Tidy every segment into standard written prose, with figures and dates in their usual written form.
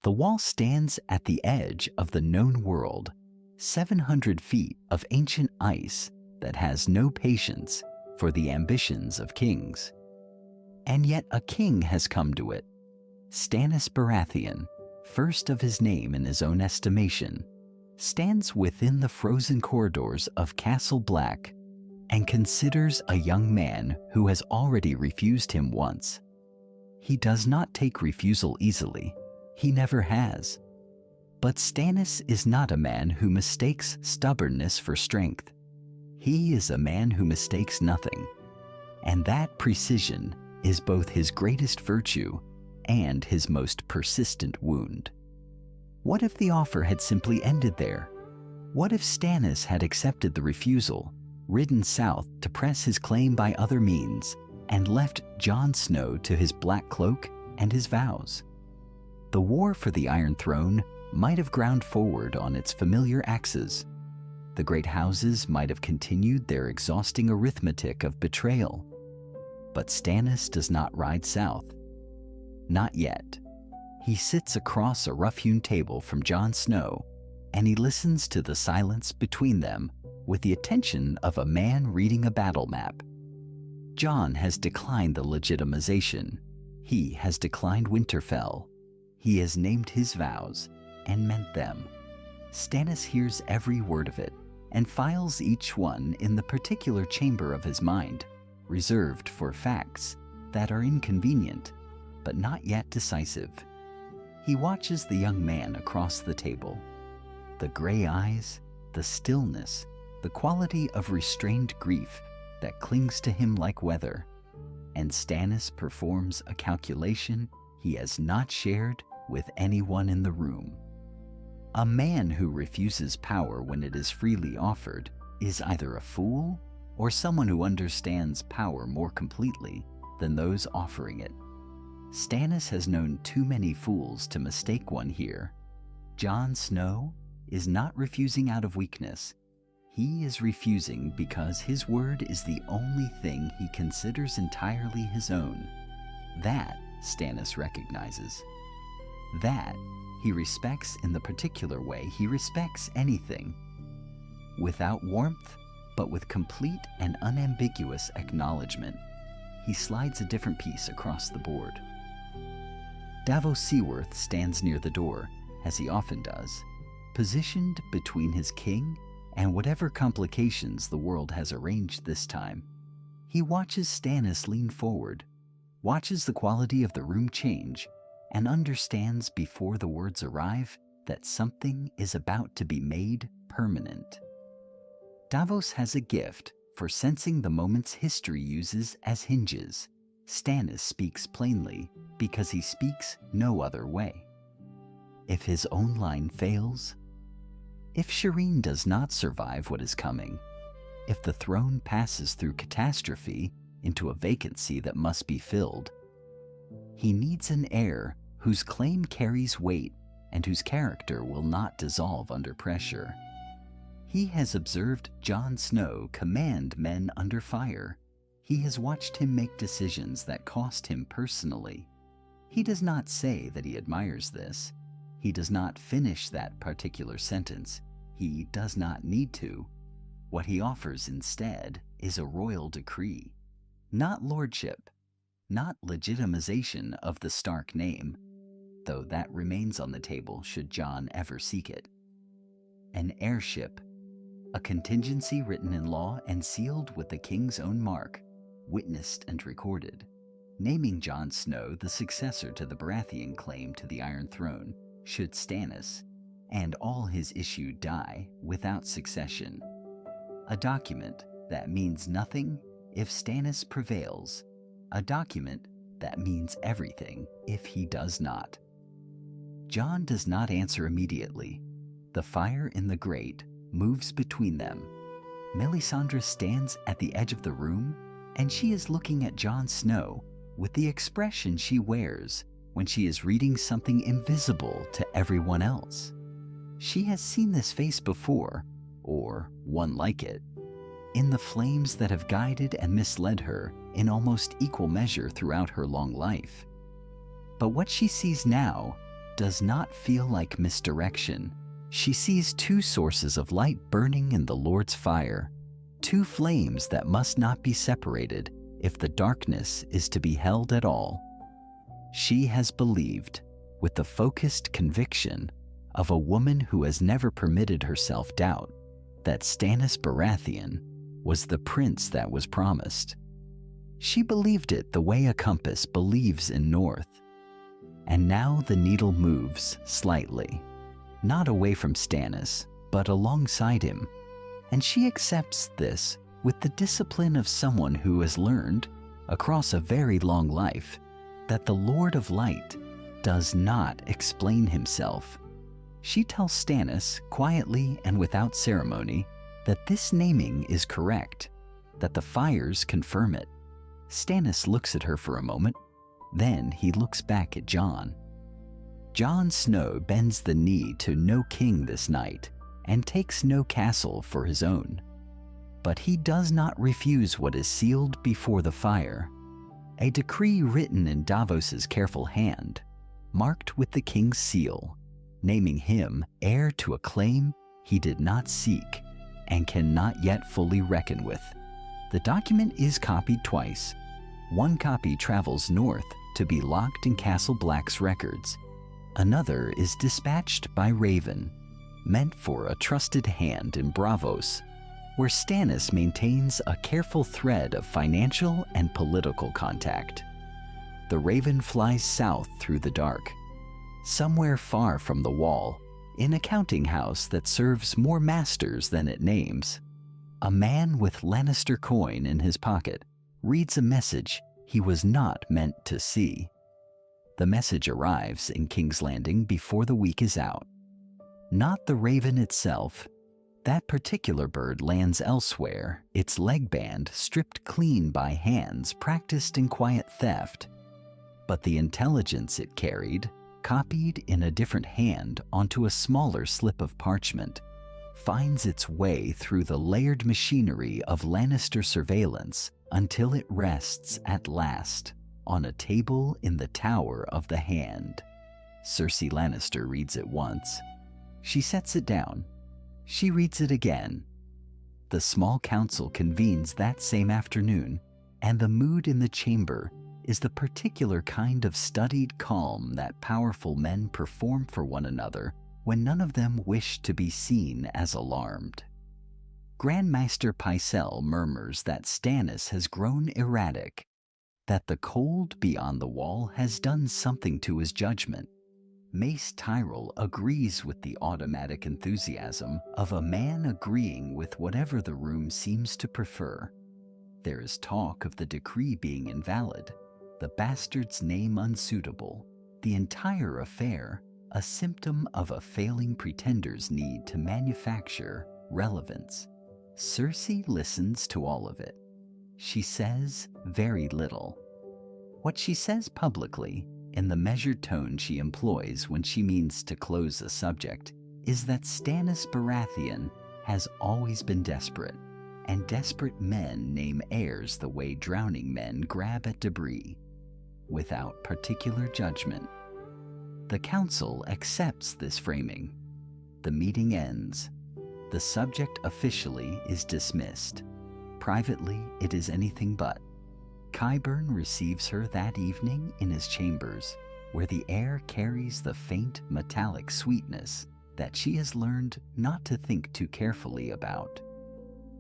The wall stands at the edge of the known world, 700 feet of ancient ice that has no patience for the ambitions of kings. And yet a king has come to it. Stannis Baratheon, first of his name in his own estimation, stands within the frozen corridors of Castle Black and considers a young man who has already refused him once. He does not take refusal easily. He never has. But Stannis is not a man who mistakes stubbornness for strength. He is a man who mistakes nothing. And that precision is both his greatest virtue and his most persistent wound. What if the offer had simply ended there? What if Stannis had accepted the refusal, ridden south to press his claim by other means, and left Jon Snow to his black cloak and his vows? The war for the Iron Throne might have ground forward on its familiar axes. The great houses might have continued their exhausting arithmetic of betrayal. But Stannis does not ride south. Not yet. He sits across a rough-hewn table from Jon Snow, and he listens to the silence between them with the attention of a man reading a battle map. Jon has declined the legitimization. He has declined Winterfell. He has named his vows and meant them. Stannis hears every word of it and files each one in the particular chamber of his mind, reserved for facts that are inconvenient but not yet decisive. He watches the young man across the table. The gray eyes, the stillness, the quality of restrained grief that clings to him like weather. And Stannis performs a calculation he has not shared with anyone in the room. A man who refuses power when it is freely offered is either a fool or someone who understands power more completely than those offering it. Stannis has known too many fools to mistake one here. Jon Snow is not refusing out of weakness. He is refusing because his word is the only thing he considers entirely his own. That Stannis recognizes. That he respects in the particular way he respects anything. Without warmth, but with complete and unambiguous acknowledgement, he slides a different piece across the board. Davos Seaworth stands near the door, as he often does, positioned between his king and whatever complications the world has arranged this time. He watches Stannis lean forward, watches the quality of the room change, and understands before the words arrive that something is about to be made permanent. Davos has a gift for sensing the moments history uses as hinges. Stannis speaks plainly because he speaks no other way. If his own line fails, if Shireen does not survive what is coming, if the throne passes through catastrophe into a vacancy that must be filled, he needs an heir whose claim carries weight and whose character will not dissolve under pressure. He has observed Jon Snow command men under fire. He has watched him make decisions that cost him personally. He does not say that he admires this. He does not finish that particular sentence. He does not need to. What he offers instead is a royal decree. Not lordship, not legitimization of the Stark name, though that remains on the table should Jon ever seek it. An heirship, a contingency written in law and sealed with the king's own mark, witnessed and recorded, naming Jon Snow the successor to the Baratheon claim to the Iron Throne, should Stannis and all his issue die without succession. A document that means nothing if Stannis prevails, a document that means everything if he does not. Jon does not answer immediately. The fire in the grate moves between them. Melisandre stands at the edge of the room, and she is looking at Jon Snow with the expression she wears when she is reading something invisible to everyone else. She has seen this face before, or one like it, in the flames that have guided and misled her in almost equal measure throughout her long life. But what she sees now does not feel like misdirection. She sees two sources of light burning in the Lord's fire, two flames that must not be separated if the darkness is to be held at all. She has believed, with the focused conviction of a woman who has never permitted herself doubt, that Stannis Baratheon was the prince that was promised. She believed it the way a compass believes in north. And now the needle moves slightly, not away from Stannis, but alongside him, and she accepts this with the discipline of someone who has learned, across a very long life, that the Lord of Light does not explain himself. She tells Stannis, quietly and without ceremony, that this naming is correct, that the fires confirm it. Stannis looks at her for a moment, then he looks back at Jon. Jon Snow bends the knee to no king this night and takes no castle for his own. But he does not refuse what is sealed before the fire, a decree written in Davos's careful hand, marked with the king's seal, naming him heir to a claim he did not seek and cannot yet fully reckon with. The document is copied twice. One copy travels north to be locked in Castle Black's records. Another is dispatched by Raven, meant for a trusted hand in Braavos, where Stannis maintains a careful thread of financial and political contact. The Raven flies south through the dark, somewhere far from the Wall, in a counting house that serves more masters than it names. A man with Lannister coin in his pocket reads a message he was not meant to see. The message arrives in King's Landing before the week is out. Not the Raven itself. That particular bird lands elsewhere, its leg band stripped clean by hands practiced in quiet theft. But the intelligence it carried, copied in a different hand onto a smaller slip of parchment, finds its way through the layered machinery of Lannister surveillance until it rests at last on a table in the Tower of the Hand. Cersei Lannister reads it once. She sets it down. She reads it again. The small council convenes that same afternoon, and the mood in the chamber is the particular kind of studied calm that powerful men perform for one another when none of them wish to be seen as alarmed. Grandmaster Pycelle murmurs that Stannis has grown erratic, that the cold beyond the Wall has done something to his judgment. Mace Tyrell agrees with the automatic enthusiasm of a man agreeing with whatever the room seems to prefer. There is talk of the decree being invalid, the bastard's name unsuitable, the entire affair a symptom of a failing pretender's need to manufacture relevance. Cersei listens to all of it. She says very little. What she says publicly, in the measured tone she employs when she means to close a subject, is that Stannis Baratheon has always been desperate, and desperate men name heirs the way drowning men grab at debris, without particular judgment. The council accepts this framing. The meeting ends. The subject officially is dismissed. Privately, it is anything but. Qyburn receives her that evening in his chambers, where the air carries the faint metallic sweetness that she has learned not to think too carefully about.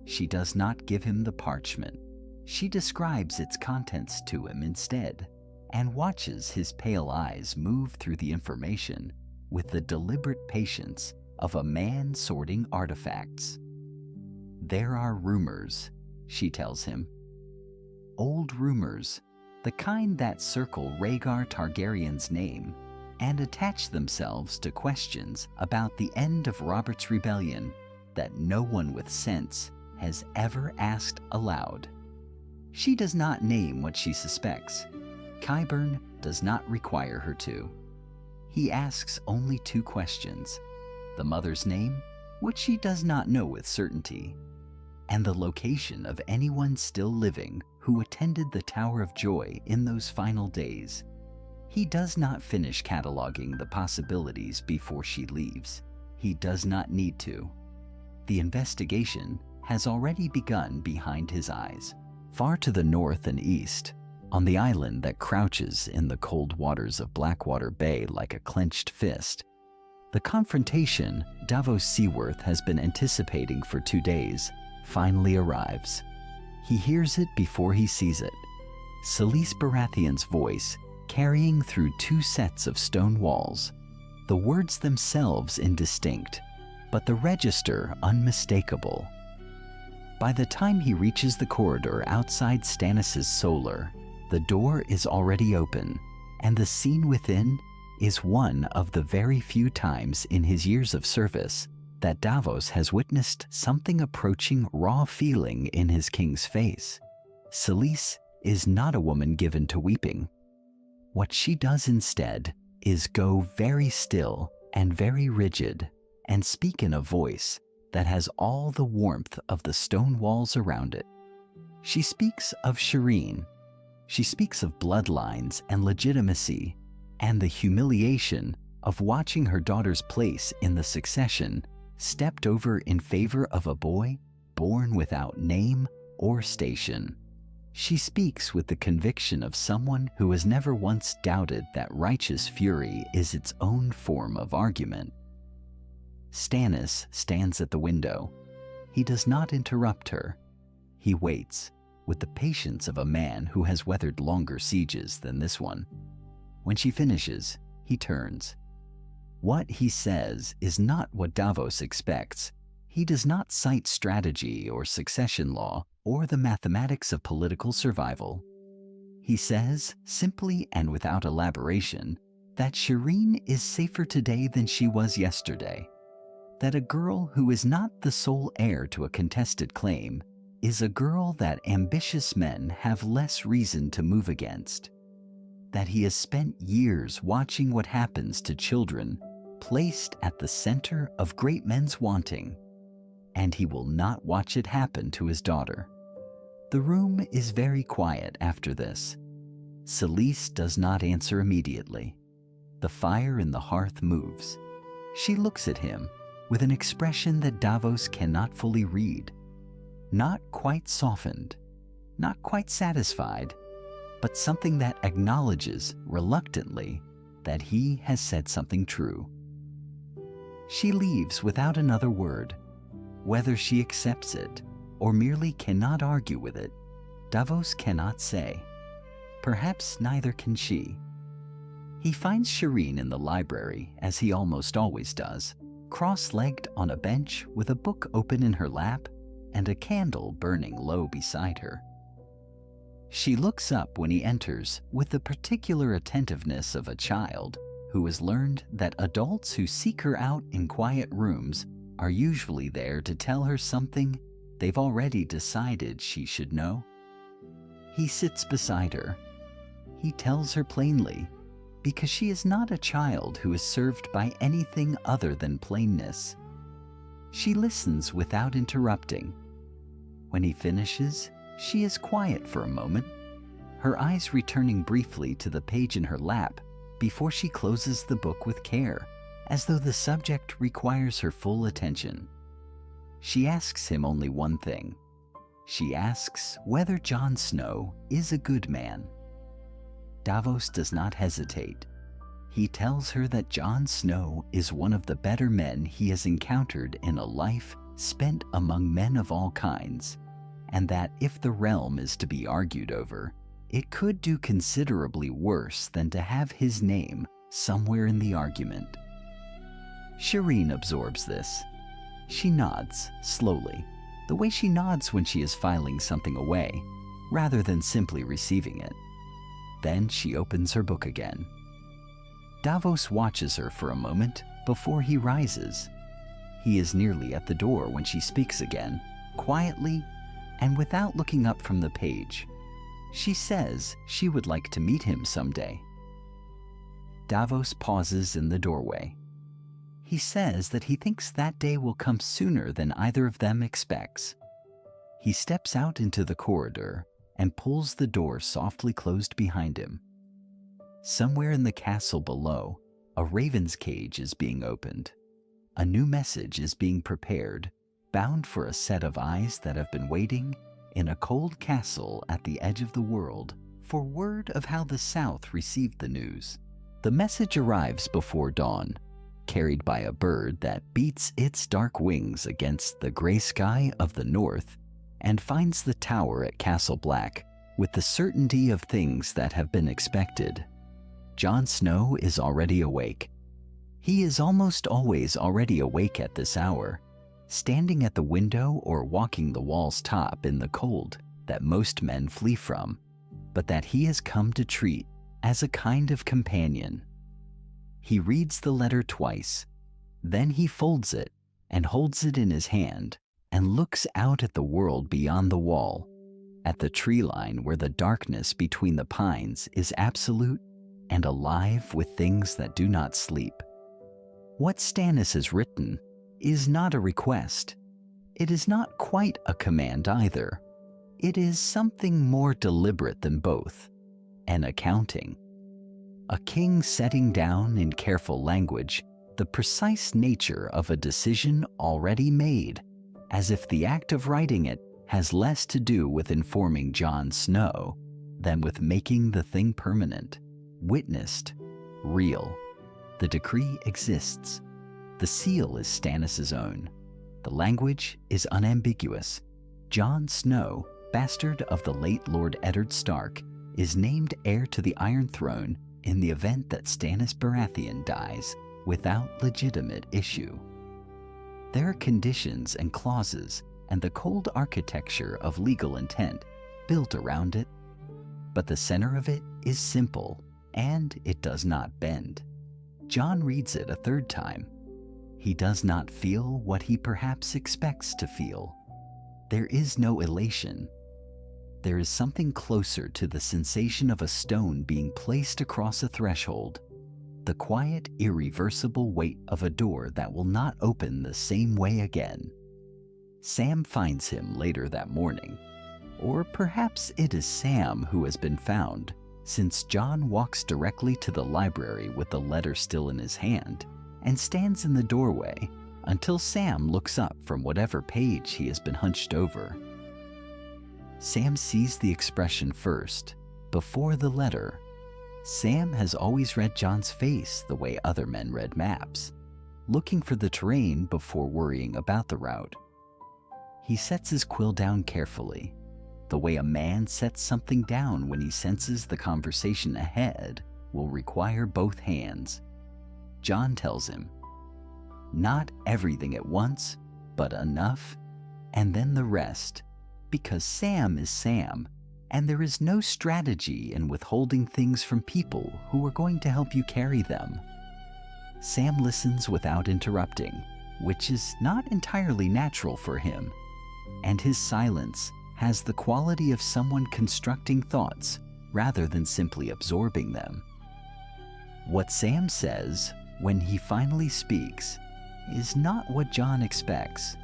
She does not give him the parchment. She describes its contents to him instead, and watches his pale eyes move through the information with the deliberate patience of a man sorting artifacts. There are rumors, she tells him. Old rumors, the kind that circle Rhaegar Targaryen's name and attach themselves to questions about the end of Robert's rebellion that no one with sense has ever asked aloud. She does not name what she suspects. Qyburn does not require her to. He asks only two questions: the mother's name, which she does not know with certainty, and the location of anyone still living who attended the Tower of Joy in those final days. He does not finish cataloging the possibilities before she leaves. He does not need to. The investigation has already begun behind his eyes. Far to the north and east, on the island that crouches in the cold waters of Blackwater Bay like a clenched fist, the confrontation Davos Seaworth has been anticipating for 2 days finally arrives. He hears it before he sees it. Stannis Baratheon's voice carrying through 2 sets of stone walls, the words themselves indistinct, but the register unmistakable. By the time he reaches the corridor outside Stannis' solar, the door is already open, and the scene within is one of the very few times in his years of service that Davos has witnessed something approaching raw feeling in his king's face. Stannis is not a woman given to weeping. What she does instead is go very still and very rigid and speak in a voice that has all the warmth of the stone walls around it. She speaks of Shireen. She speaks of bloodlines and legitimacy and the humiliation of watching her daughter's place in the succession stepped over in favor of a boy born without name or station. She speaks with the conviction of someone who has never once doubted that righteous fury is its own form of argument. Stannis stands at the window. He does not interrupt her. He waits, with the patience of a man who has weathered longer sieges than this one. When she finishes, he turns. What he says is not what Davos expects. He does not cite strategy or succession law or the mathematics of political survival. He says, simply and without elaboration, that Shireen is safer today than she was yesterday. That a girl who is not the sole heir to a contested claim is a girl that ambitious men have less reason to move against. That he has spent years watching what happens to children placed at the center of great men's wanting, and he will not watch it happen to his daughter. The room is very quiet after this. Stannis does not answer immediately. The fire in the hearth moves. She looks at him with an expression that Davos cannot fully read. Not quite softened, not quite satisfied, but something that acknowledges reluctantly that he has said something true. She leaves without another word. Whether she accepts it or merely cannot argue with it, Davos cannot say. Perhaps neither can she. He finds Shireen in the library, as he almost always does, cross-legged on a bench with a book open in her lap and a candle burning low beside her. She looks up when he enters with the particular attentiveness of a child who has learned that adults who seek her out in quiet rooms are usually there to tell her something they've already decided she should know. He sits beside her. He tells her plainly, because she is not a child who is served by anything other than plainness. She listens without interrupting. When he finishes, she is quiet for a moment, her eyes returning briefly to the page in her lap before she closes the book with care, as though the subject requires her full attention. She asks him only one thing. She asks whether Jon Snow is a good man. Davos does not hesitate. He tells her that Jon Snow is one of the better men he has encountered in a life spent among men of all kinds, and that if the realm is to be argued over, it could do considerably worse than to have his name somewhere in the argument. Shireen absorbs this. She nods, slowly, the way she nods when she is filing something away, rather than simply receiving it. Then she opens her book again. Davos watches her for a moment before he rises. He is nearly at the door when she speaks again, quietly and without looking up from the page. She says she would like to meet him someday. Davos pauses in the doorway. He says that he thinks that day will come sooner than either of them expects. He steps out into the corridor and pulls the door softly closed behind him. Somewhere in the castle below, a raven's cage is being opened. A new message is being prepared, bound for a set of eyes that have been waiting in a cold castle at the edge of the world for word of how the South received the news. The message arrives before dawn, carried by a bird that beats its dark wings against the gray sky of the north and finds the tower at Castle Black with the certainty of things that have been expected. Jon Snow is already awake. He is almost always already awake at this hour, standing at the window or walking the wall's top in the cold that most men flee from, but that he has come to treat as a kind of companion. He reads the letter twice, then he folds it and holds it in his hand and looks out at the world beyond the wall, at the tree line where the darkness between the pines is absolute and alive with things that do not sleep. What Stannis has written is not a request. It is not quite a command either. It is something more deliberate than both, an accounting. A king setting down in careful language the precise nature of a decision already made, as if the act of writing it has less to do with informing Jon Snow than with making the thing permanent, witnessed, real. The decree exists. The seal is Stannis' own. The language is unambiguous. Jon Snow, bastard of the late Lord Eddard Stark, is named heir to the Iron Throne in the event that Stannis Baratheon dies without legitimate issue. There are conditions and clauses and the cold architecture of legal intent built around it, but the center of it is simple and it does not bend. Jon reads it a third time. He does not feel what he perhaps expects to feel. There is no elation. There is something closer to the sensation of a stone being placed across a threshold, the quiet, irreversible weight of a door that will not open the same way again. Sam finds him later that morning, or perhaps it is Sam who has been found, since Jon walks directly to the library with the letter still in his hand and stands in the doorway until Sam looks up from whatever page he has been hunched over. Sam sees the expression first, before the letter. Sam has always read Jon's face the way other men read maps, looking for the terrain before worrying about the route. He sets his quill down carefully, the way a man sets something down when he senses the conversation ahead will require both hands. Jon tells him, not everything at once, but enough, and then the rest, because Sam is Sam, and there is no strategy in withholding things from people who are going to help you carry them. Sam listens without interrupting, which is not entirely natural for him, and his silence has the quality of someone constructing thoughts rather than simply absorbing them. What Sam says when he finally speaks is not what Jon expects.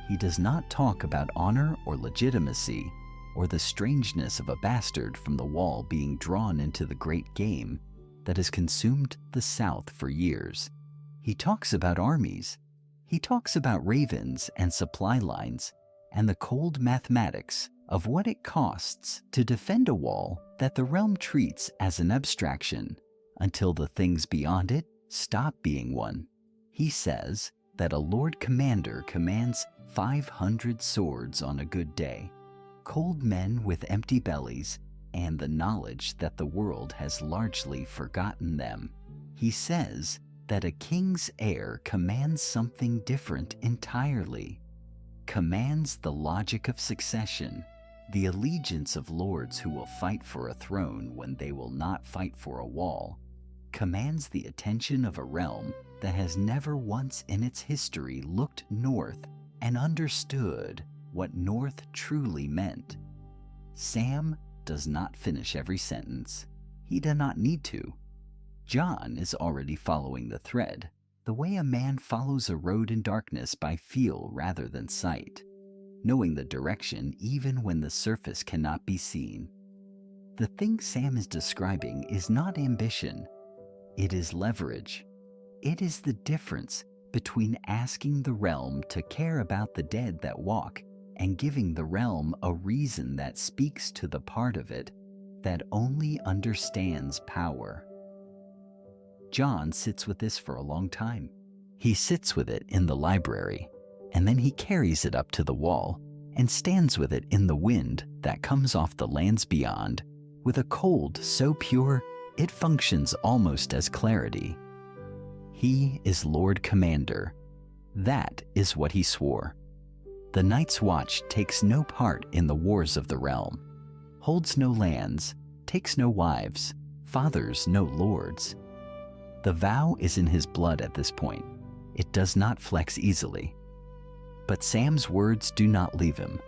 He does not talk about honor or legitimacy or the strangeness of a bastard from the wall being drawn into the great game that has consumed the South for years. He talks about armies. He talks about ravens and supply lines and the cold mathematics of what it costs to defend a wall that the realm treats as an abstraction until the things beyond it stop being one. He says that a Lord Commander commands 500 swords on a good day, cold men with empty bellies, and the knowledge that the world has largely forgotten them. He says that a king's heir commands something different entirely, commands the logic of succession, the allegiance of lords who will fight for a throne when they will not fight for a wall, commands the attention of a realm that has never once in its history looked north and understood what north truly meant. Sam does not finish every sentence. He does not need to. Jon is already following the thread, the way a man follows a road in darkness by feel rather than sight, knowing the direction even when the surface cannot be seen. The thing Sam is describing is not ambition. It is leverage. It is the difference between asking the realm to care about the dead that walk and giving the realm a reason that speaks to the part of it that only understands power. Jon sits with this for a long time. He sits with it in the library, and then he carries it up to the wall and stands with it in the wind that comes off the lands beyond, with a cold so pure it functions almost as clarity. He is Lord Commander. That is what he swore. The Night's Watch takes no part in the wars of the realm, holds no lands, takes no wives, fathers no lords. The vow is in his blood at this point. It does not flex easily. But Sam's words do not leave him.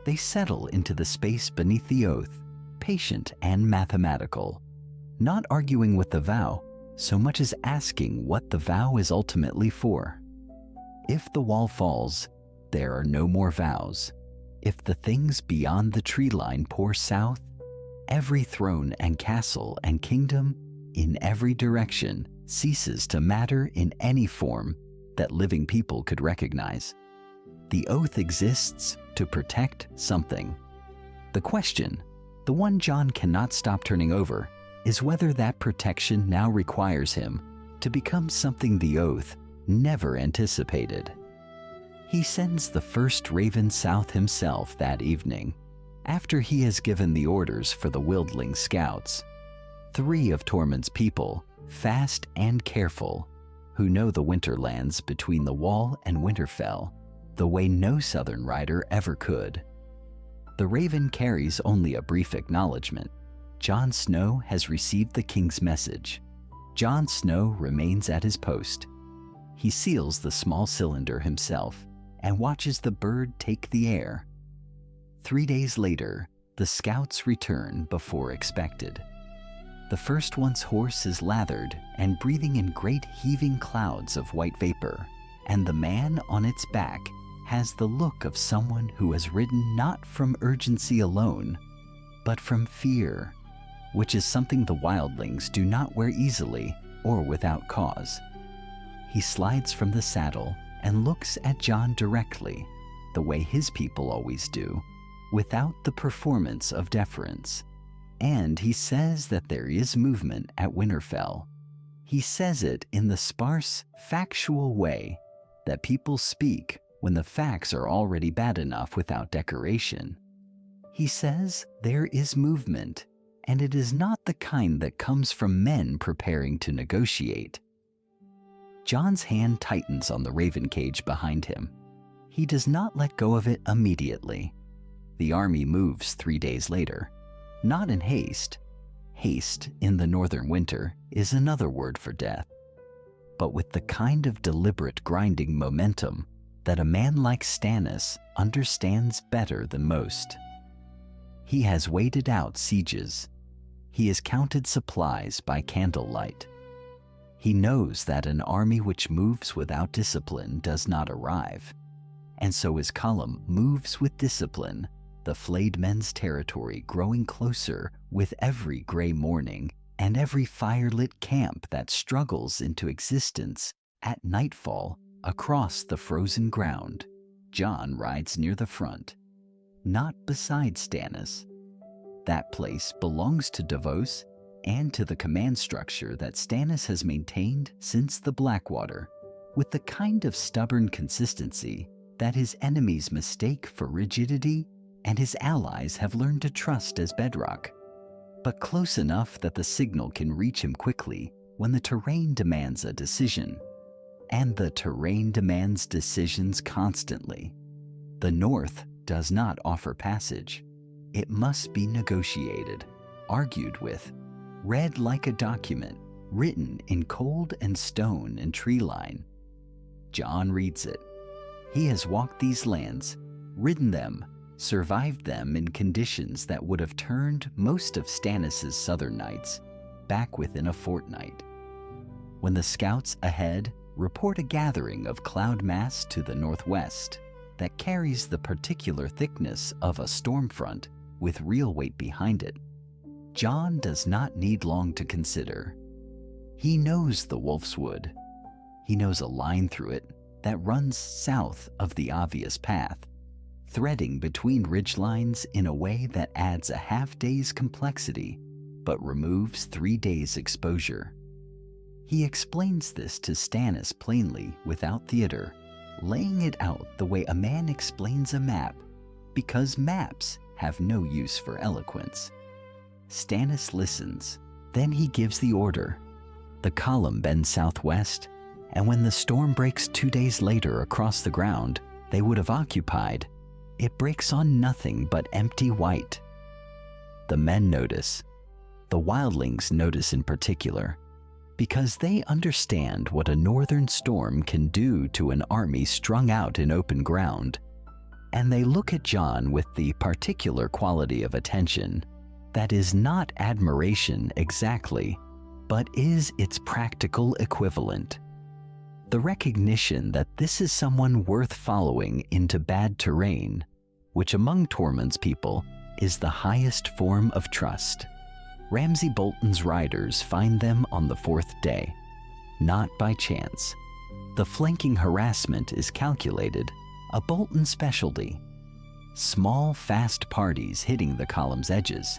They settle into the space beneath the oath, patient and mathematical, not arguing with the vow so much as asking what the vow is ultimately for. If the wall falls, there are no more vows. If the things beyond the tree line pour south, every throne and castle and kingdom in every direction ceases to matter in any form that living people could recognize. The oath exists to protect something. The question, the one Jon cannot stop turning over, is whether that protection now requires him to become something the oath never anticipated. He sends the first raven south himself that evening, after he has given the orders for the Wildling scouts. 3 of Tormund's people, fast and careful, who know the winterlands between the Wall and Winterfell the way no southern rider ever could. The raven carries only a brief acknowledgement. Jon Snow has received the king's message. Jon Snow remains at his post. He seals the small cylinder himself and watches the bird take the air. 3 days later, the scouts return before expected. The first one's horse is lathered and breathing in great heaving clouds of white vapor, and the man on its back has the look of someone who has ridden not from urgency alone, but from fear, which is something the wildlings do not wear easily or without cause. He slides from the saddle and looks at Jon directly, the way his people always do, without the performance of deference. And he says that there is movement at Winterfell. He says it in the sparse, factual way that people speak when the facts are already bad enough without decoration. He says there is movement, and it is not the kind that comes from men preparing to negotiate. Jon's hand tightens on the raven cage behind him. He does not let go of it immediately. The army moves 3 days later, not in haste. Haste in the northern winter is another word for death, but with the kind of deliberate grinding momentum that a man like Stannis understands better than most. He has waited out sieges. He has counted supplies by candlelight. He knows that an army which moves without discipline does not arrive, and so his column moves with discipline, the flayed men's territory growing closer with every gray morning and every firelit camp that struggles into existence at nightfall across the frozen ground. Jon rides near the front, not beside Stannis. That place belongs to Davos and to the command structure that Stannis has maintained since the Blackwater, with the kind of stubborn consistency that his enemies mistake for rigidity and his allies have learned to trust as bedrock, but close enough that the signal can reach him quickly when the terrain demands a decision. And the terrain demands decisions constantly. The North does not offer passage. It must be negotiated, argued with, read like a document, written in cold and stone and tree line. Jon reads it. He has walked these lands, ridden them, survived them in conditions that would have turned most of Stannis' southern knights back within a fortnight. When the scouts ahead report a gathering of cloud mass to the northwest that carries the particular thickness of a storm front with real weight behind it, Jon does not need long to consider. He knows the Wolf's Wood. He knows a line through it that runs south of the obvious path, threading between ridgelines in a way that adds a half-day's complexity but removes 3 days' exposure. He explains this to Stannis plainly without theater, laying it out the way a man explains a map, because maps have no use for eloquence. Stannis listens, then he gives the order. The column bends southwest, and when the storm breaks 2 days later across the ground they would have occupied, it breaks on nothing but empty white. The men notice. The wildlings notice in particular, because they understand what a northern storm can do to an army strung out in open ground, and they look at Jon with the particular quality of attention that is not admiration exactly, but is its practical equivalent. The recognition that this is someone worth following into bad terrain, which among Tormund's people is the highest form of trust. Ramsay Bolton's riders find them on the 4th day, not by chance. The flanking harassment is calculated, a Bolton specialty. Small, fast parties hitting the column's edges,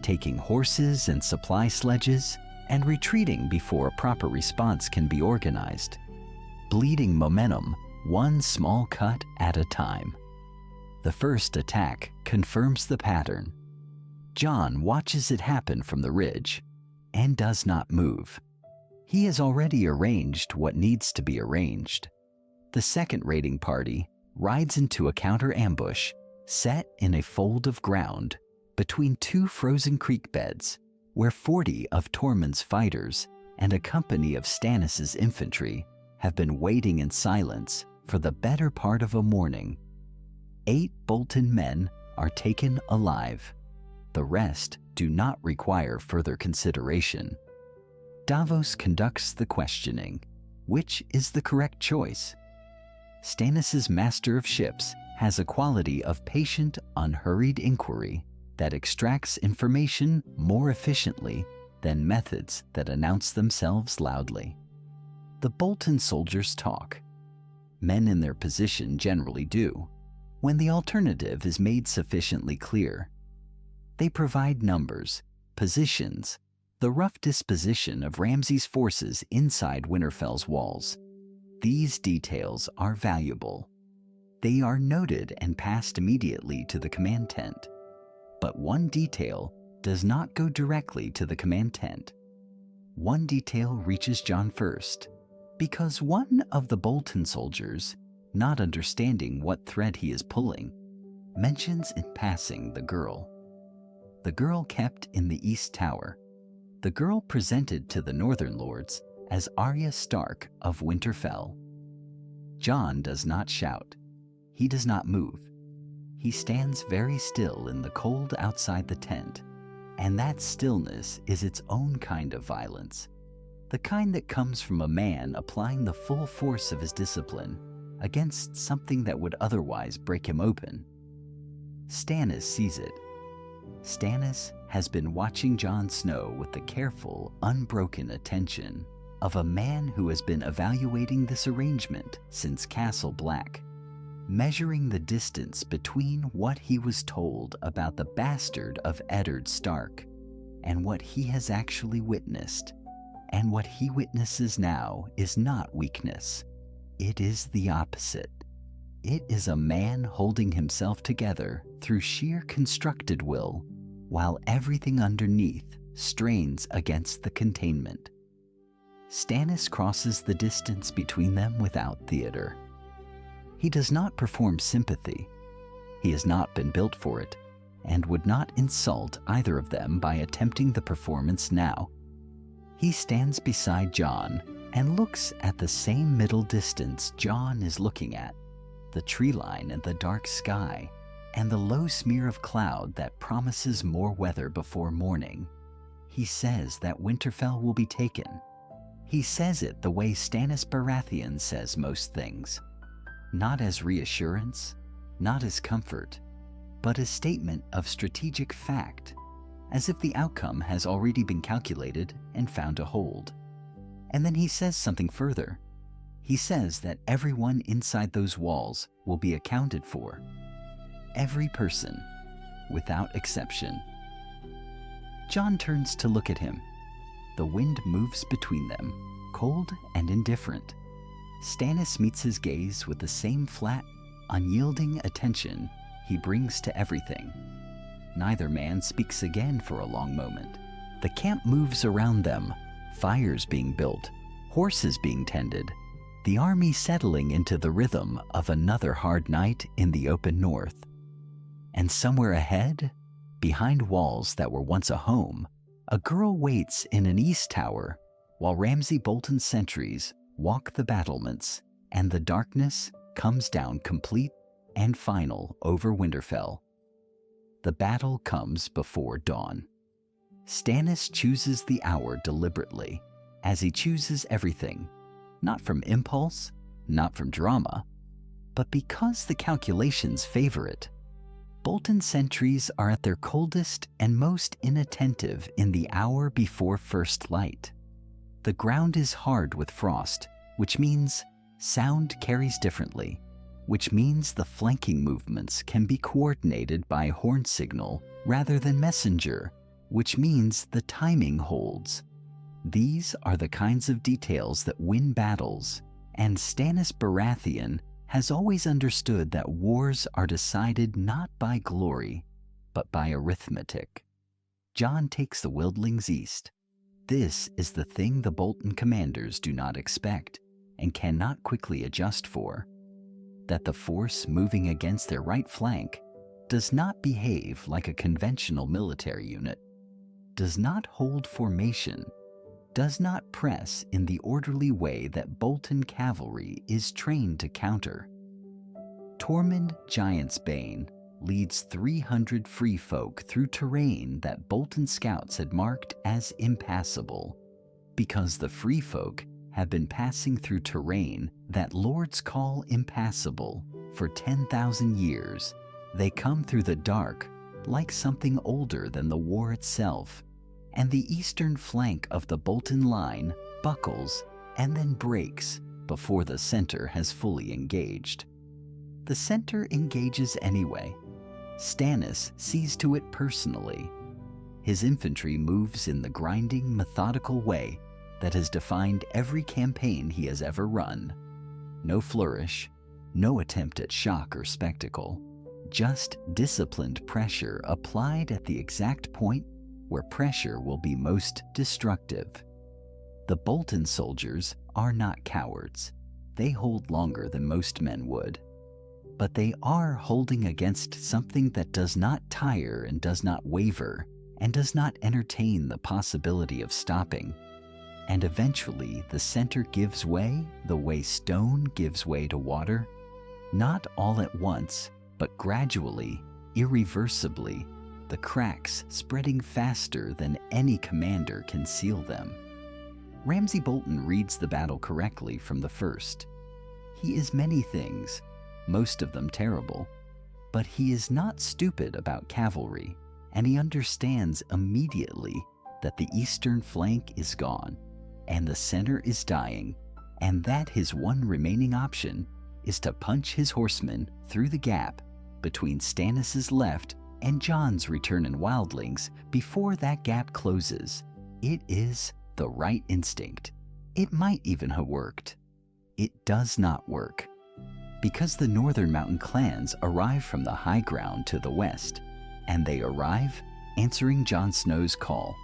taking horses and supply sledges, and retreating before a proper response can be organized. Bleeding momentum, one small cut at a time. The first attack confirms the pattern. Jon watches it happen from the ridge and does not move. He has already arranged what needs to be arranged. The second raiding party rides into a counter ambush set in a fold of ground between 2 frozen creek beds where 40 of Tormund's fighters and a company of Stannis' infantry have been waiting in silence for the better part of a morning. 8 Bolton men are taken alive. The rest do not require further consideration. Davos conducts the questioning. Which is the correct choice? Stannis' master of ships has a quality of patient, unhurried inquiry that extracts information more efficiently than methods that announce themselves loudly. The Bolton soldiers talk. Men in their position generally do, when the alternative is made sufficiently clear. They provide numbers, positions, the rough disposition of Ramsay's forces inside Winterfell's walls. These details are valuable. They are noted and passed immediately to the command tent. But one detail does not go directly to the command tent. One detail reaches Jon first, because one of the Bolton soldiers, not understanding what thread he is pulling, mentions in passing the girl. The girl kept in the East Tower. The girl presented to the Northern Lords as Arya Stark of Winterfell. Jon does not shout. He does not move. He stands very still in the cold outside the tent, and that stillness is its own kind of violence, the kind that comes from a man applying the full force of his discipline against something that would otherwise break him open. Stannis sees it. Stannis has been watching Jon Snow with the careful, unbroken attention of a man who has been evaluating this arrangement since Castle Black, measuring the distance between what he was told about the bastard of Eddard Stark and what he has actually witnessed. And what he witnesses now is not weakness. It is the opposite. It is a man holding himself together through sheer constructed will, while everything underneath strains against the containment. Stannis crosses the distance between them without theater. He does not perform sympathy. He has not been built for it, and would not insult either of them by attempting the performance now. He stands beside Jon and looks at the same middle distance Jon is looking at, the tree line and the dark sky, and the low smear of cloud that promises more weather before morning. He says that Winterfell will be taken. He says it the way Stannis Baratheon says most things, not as reassurance, not as comfort, but as statement of strategic fact, as if the outcome has already been calculated and found to hold. And then he says something further. He says that everyone inside those walls will be accounted for. Every person, without exception. Jon turns to look at him. The wind moves between them, cold and indifferent. Stannis meets his gaze with the same flat, unyielding attention he brings to everything. Neither man speaks again for a long moment. The camp moves around them, fires being built, horses being tended, the army settling into the rhythm of another hard night in the open north. And somewhere ahead, behind walls that were once a home, a girl waits in an east tower while Ramsay Bolton's sentries walk the battlements and the darkness comes down complete and final over Winterfell. The battle comes before dawn. Stannis chooses the hour deliberately, as he chooses everything, not from impulse, not from drama, but because the calculations favor it. Bolton's sentries are at their coldest and most inattentive in the hour before first light. The ground is hard with frost, which means sound carries differently, which means the flanking movements can be coordinated by horn signal rather than messenger, which means the timing holds. These are the kinds of details that win battles, and Stannis Baratheon has always understood that wars are decided not by glory, but by arithmetic. Jon takes the wildlings east. This is the thing the Bolton commanders do not expect and cannot quickly adjust for. That the force moving against their right flank does not behave like a conventional military unit, does not hold formation, does not press in the orderly way that Bolton cavalry is trained to counter. Tormund Giantsbane leads 300 free folk through terrain that Bolton scouts had marked as impassable, because the free folk have been passing through terrain that lords call impassable for 10,000 years. They come through the dark like something older than the war itself, and the eastern flank of the Bolton line buckles and then breaks before the center has fully engaged. The center engages anyway. Stannis sees to it personally. His infantry moves in the grinding, methodical way that has defined every campaign he has ever run. No flourish, no attempt at shock or spectacle, just disciplined pressure applied at the exact point where pressure will be most destructive. The Bolton soldiers are not cowards. They hold longer than most men would. But they are holding against something that does not tire and does not waver and does not entertain the possibility of stopping. And eventually the center gives way the way stone gives way to water, not all at once, but gradually, irreversibly, the cracks spreading faster than any commander can seal them. Ramsay Bolton reads the battle correctly from the first. He is many things, most of them terrible, but he is not stupid about cavalry, and he understands immediately that the eastern flank is gone, and the center is dying, and that his one remaining option is to punch his horsemen through the gap between Stannis' left and Jon's return in wildlings before that gap closes. It is the right instinct. It might even have worked. It does not work, because the northern mountain clans arrive from the high ground to the west, and they arrive answering Jon Snow's call.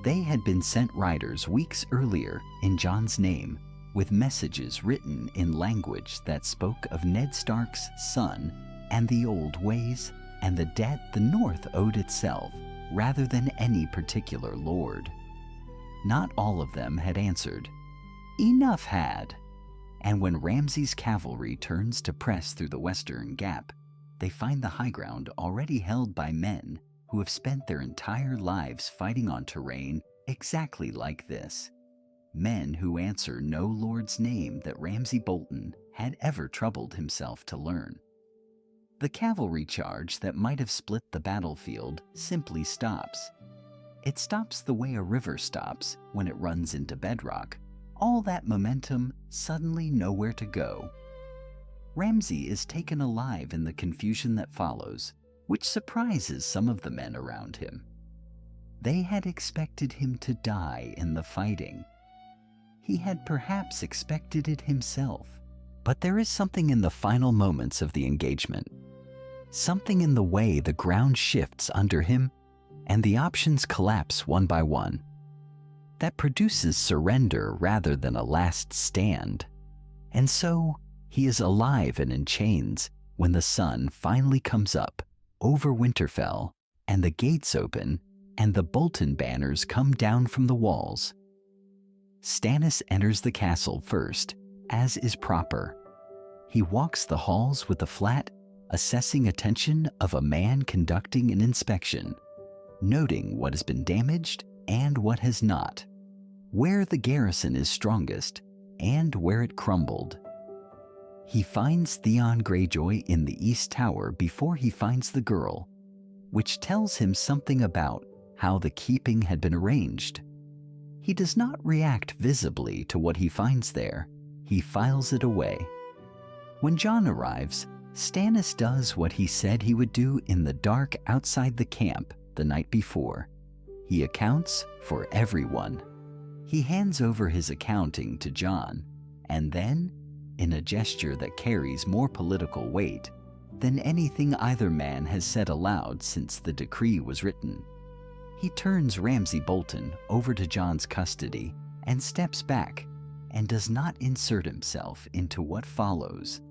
They had been sent riders weeks earlier in Jon's name, with messages written in language that spoke of Ned Stark's son and the old ways and the debt the North owed itself, rather than any particular lord. Not all of them had answered. Enough had. And when Ramsay's cavalry turns to press through the western gap, they find the high ground already held by men who have spent their entire lives fighting on terrain exactly like this. Men who answer no lord's name that Ramsay Bolton had ever troubled himself to learn. The cavalry charge that might have split the battlefield simply stops. It stops the way a river stops when it runs into bedrock. All that momentum, suddenly nowhere to go. Ramsay is taken alive in the confusion that follows, which surprises some of the men around him. They had expected him to die in the fighting. He had perhaps expected it himself. But there is something in the final moments of the engagement. Something in the way the ground shifts under him and the options collapse one by one. That produces surrender rather than a last stand. And so, he is alive and in chains when the sun finally comes up over Winterfell and the gates open and the Bolton banners come down from the walls. Stannis enters the castle first, as is proper. He walks the halls with the flat, assessing attention of a man conducting an inspection, noting what has been damaged and what has not, where the garrison is strongest and where it crumbled. He finds Theon Greyjoy in the East Tower before he finds the girl, which tells him something about how the keeping had been arranged. He does not react visibly to what he finds there. He files it away. When Jon arrives, Stannis does what he said he would do in the dark outside the camp the night before. He accounts for everyone. He hands over his accounting to Jon, and then, in a gesture that carries more political weight than anything either man has said aloud since the decree was written, he turns Ramsay Bolton over to Jon's custody and steps back and does not insert himself into what follows.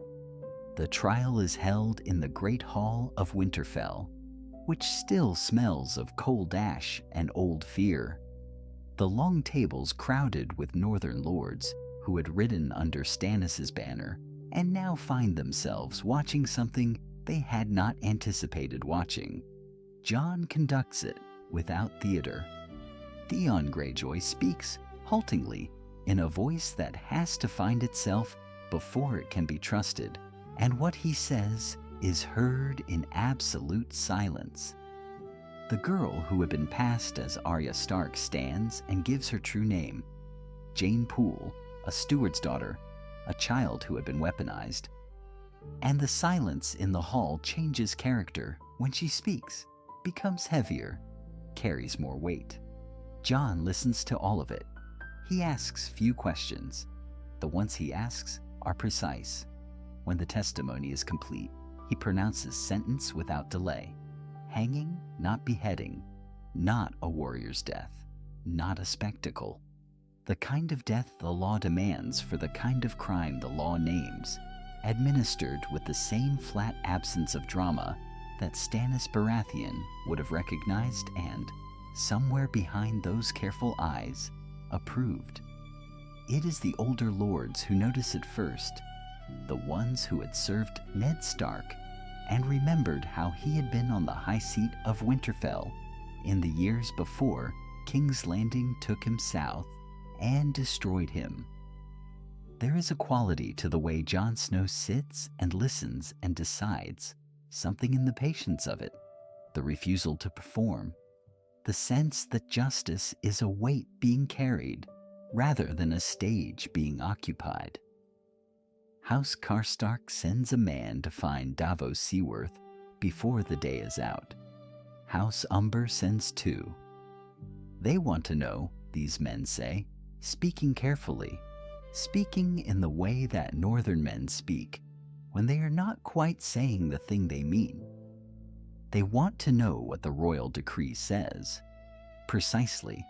The trial is held in the great hall of Winterfell, which still smells of cold ash and old fear. The long tables crowded with northern lords who had ridden under Stannis' banner and now find themselves watching something they had not anticipated watching. Jon conducts it without theater. Theon Greyjoy speaks haltingly in a voice that has to find itself before it can be trusted, and what he says is heard in absolute silence. The girl who had been passed as Arya Stark stands and gives her true name, Jane Poole, a steward's daughter, a child who had been weaponized. And the silence in the hall changes character when she speaks, becomes heavier, carries more weight. Jon listens to all of it. He asks few questions. The ones he asks are precise. When the testimony is complete, he pronounces sentence without delay. Hanging, not beheading, not a warrior's death, not a spectacle. The kind of death the law demands for the kind of crime the law names, administered with the same flat absence of drama that Stannis Baratheon would have recognized and, somewhere behind those careful eyes, approved. It is the older lords who notice it first, the ones who had served Ned Stark and remembered how he had been on the high seat of Winterfell in the years before King's Landing took him south and destroyed him. There is a quality to the way Jon Snow sits and listens and decides, something in the patience of it, the refusal to perform, the sense that justice is a weight being carried rather than a stage being occupied. House Karstark sends a man to find Davos Seaworth before the day is out. House Umber sends two. They want to know, these men say, speaking carefully, speaking in the way that northern men speak when they are not quite saying the thing they mean. They want to know what the royal decree says, precisely,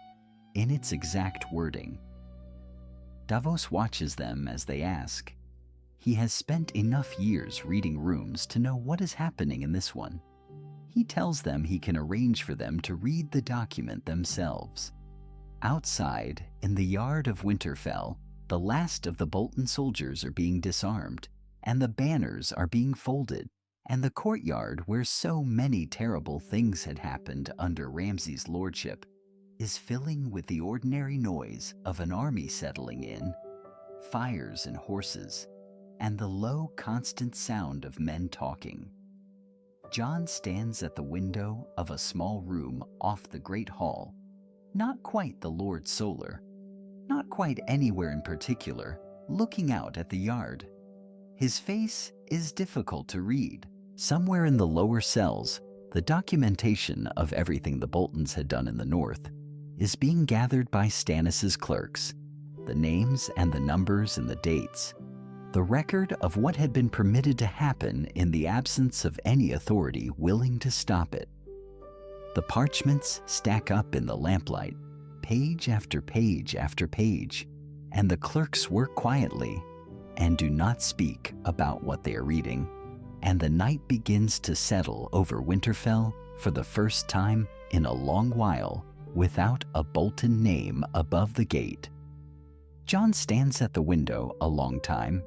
in its exact wording. Davos watches them as they ask. He has spent enough years reading rooms to know what is happening in this one. He tells them he can arrange for them to read the document themselves. Outside, in the yard of Winterfell, the last of the Bolton soldiers are being disarmed, and the banners are being folded, and the courtyard where so many terrible things had happened under Ramsay's lordship is filling with the ordinary noise of an army settling in, fires and horses, and the low, constant sound of men talking. Jon stands at the window of a small room off the Great Hall, not quite the Lord Solar, not quite anywhere in particular, looking out at the yard. His face is difficult to read. Somewhere in the lower cells, the documentation of everything the Boltons had done in the north is being gathered by Stannis' clerks, the names and the numbers and the dates, the record of what had been permitted to happen in the absence of any authority willing to stop it. The parchments stack up in the lamplight, page after page after page, and the clerks work quietly and do not speak about what they are reading, and the night begins to settle over Winterfell for the first time in a long while without a Bolton name above the gate. Jon stands at the window a long time.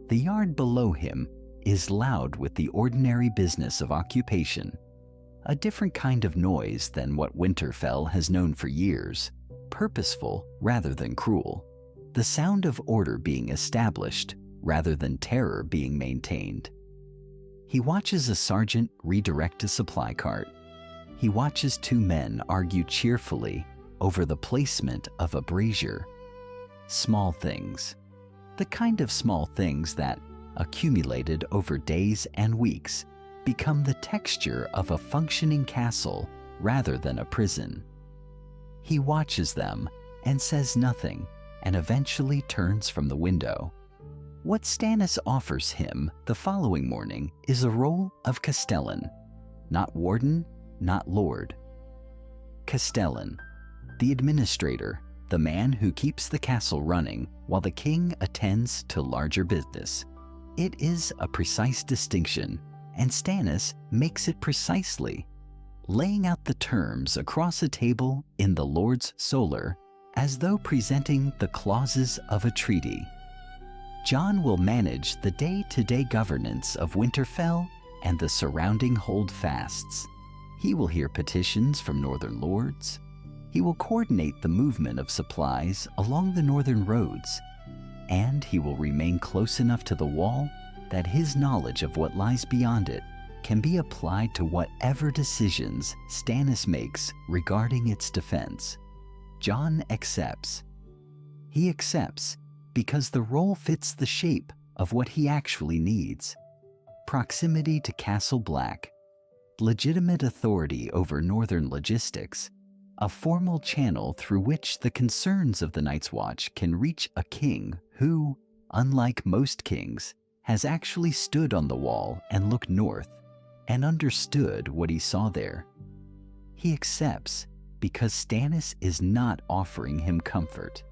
The yard below him is loud with the ordinary business of occupation, a different kind of noise than what Winterfell has known for years, purposeful rather than cruel, the sound of order being established rather than terror being maintained. He watches a sergeant redirect a supply cart. He watches two men argue cheerfully over the placement of a brazier. Small things. The kind of small things that, accumulated over days and weeks, become the texture of a functioning castle rather than a prison. He watches them and says nothing, and eventually turns from the window. What Stannis offers him the following morning is a role of Castellan, not warden, not lord. Castellan, the administrator, the man who keeps the castle running while the king attends to larger business. It is a precise distinction, and Stannis makes it precisely, laying out the terms across a table in the Lord's Solar as though presenting the clauses of a treaty. Jon will manage the day-to-day governance of Winterfell and the surrounding holdfasts. He will hear petitions from northern lords. He will coordinate the movement of supplies along the northern roads, and he will remain close enough to the wall that his knowledge of what lies beyond it can be applied to whatever decisions Stannis makes regarding its defense. Jon accepts. He accepts because the role fits the shape of what he actually needs. Proximity to Castle Black, legitimate authority over northern logistics, a formal channel through which the concerns of the Night's Watch can reach a king who, unlike most kings, has actually stood on the wall and looked north and understood what he saw there. He accepts because Stannis is not offering him comfort.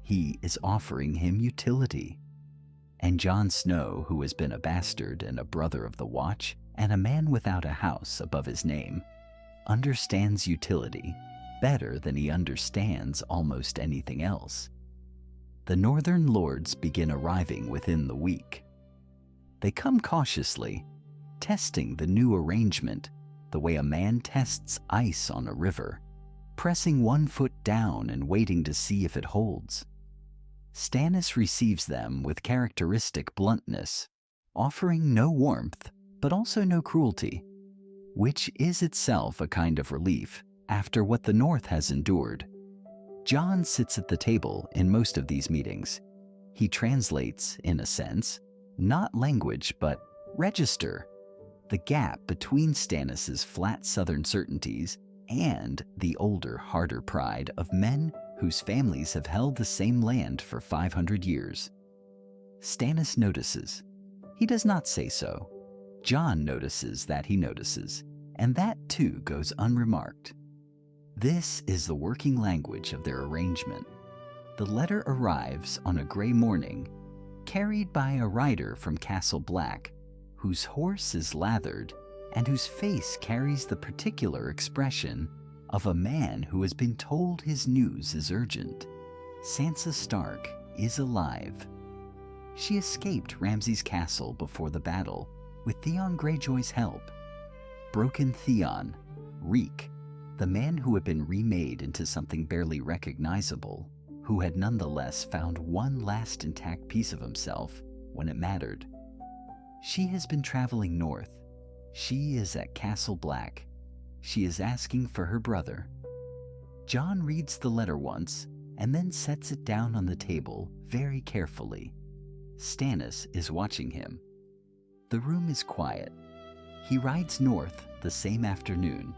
He is offering him utility. And Jon Snow, who has been a bastard and a brother of the Watch and a man without a house above his name, understands utility better than he understands almost anything else. The northern lords begin arriving within the week. They come cautiously, testing the new arrangement the way a man tests ice on a river, pressing one foot down and waiting to see if it holds. Stannis receives them with characteristic bluntness, offering no warmth, but also no cruelty, which is itself a kind of relief after what the North has endured. Jon sits at the table in most of these meetings. He translates, in a sense, not language, but register, the gap between Stannis's flat southern certainties and the older, harder pride of men whose families have held the same land for 500 years. Stannis notices. He does not say so. Jon notices that he notices, and that too goes unremarked. This is the working language of their arrangement. The letter arrives on a gray morning, carried by a rider from Castle Black, whose horse is lathered and whose face carries the particular expression of a man who has been told his news is urgent. Sansa Stark is alive. She escaped Ramsay's castle before the battle with Theon Greyjoy's help. Broken Theon, Reek, the man who had been remade into something barely recognizable, who had nonetheless found one last intact piece of himself when it mattered. She has been traveling north. She is at Castle Black. She is asking for her brother. Jon reads the letter once and then sets it down on the table very carefully. Stannis is watching him. The room is quiet. He rides north the same afternoon.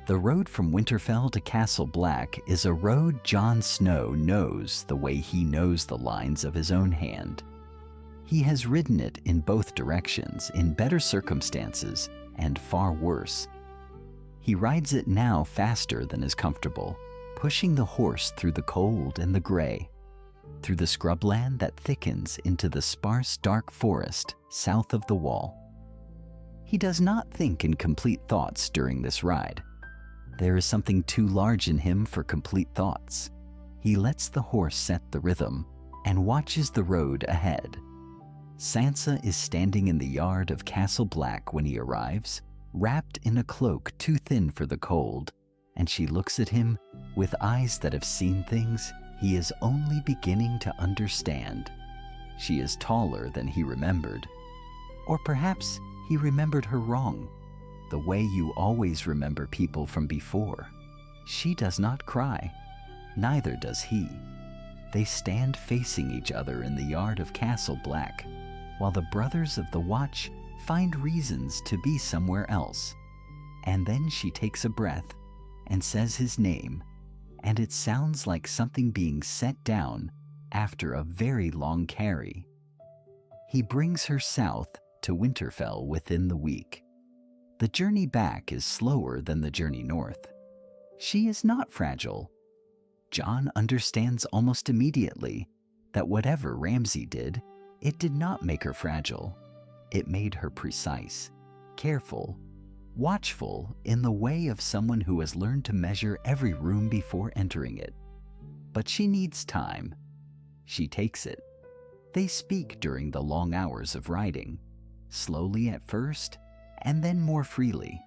The road from Winterfell to Castle Black is a road Jon Snow knows the way he knows the lines of his own hand. He has ridden it in both directions, in better circumstances and far worse. He rides it now faster than is comfortable, pushing the horse through the cold and the gray, through the scrubland that thickens into the sparse dark forest south of the wall. He does not think in complete thoughts during this ride. There is something too large in him for complete thoughts. He lets the horse set the rhythm and watches the road ahead. Sansa is standing in the yard of Castle Black when he arrives, wrapped in a cloak too thin for the cold, and she looks at him with eyes that have seen things he is only beginning to understand. She is taller than he remembered. Or perhaps he remembered her wrong, the way you always remember people from before. She does not cry. Neither does he. They stand facing each other in the yard of Castle Black, while the brothers of the Watch find reasons to be somewhere else. And then she takes a breath and says his name, and it sounds like something being set down after a very long carry. He brings her south to Winterfell within the week. The journey back is slower than the journey north. She is not fragile. Jon understands almost immediately that whatever Ramsay did, it did not make her fragile. It made her precise, careful, watchful in the way of someone who has learned to measure every room before entering it. But she needs time. She takes it. They speak during the long hours of riding, slowly at first, and then more freely.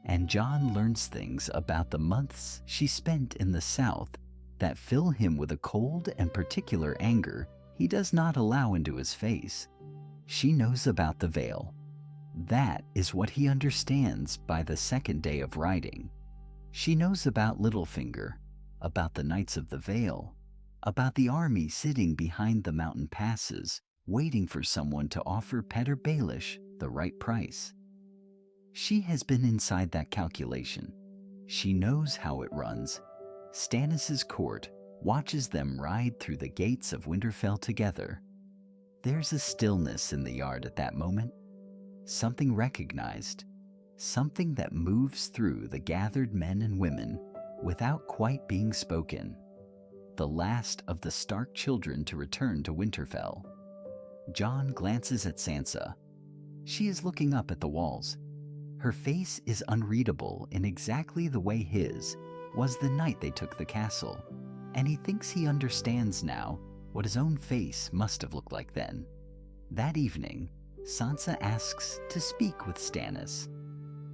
And Jon learns things about the months she spent in the South that fill him with a cold and particular anger he does not allow into his face. She knows about the Vale. That is what he understands by the second day of riding. She knows about Littlefinger, about the Knights of the Vale, about the army sitting behind the mountain passes, waiting for someone to offer Petyr Baelish the right price. She has been inside that calculation. She knows how it runs. Stannis' court watches them ride through the gates of Winterfell together. There's a stillness in the yard at that moment, something recognized, something that moves through the gathered men and women without quite being spoken. The last of the Stark children to return to Winterfell. Jon glances at Sansa. She is looking up at the walls. Her face is unreadable in exactly the way his was the night they took the castle, and he thinks he understands now what his own face must have looked like then. That evening, Sansa asks to speak with Stannis.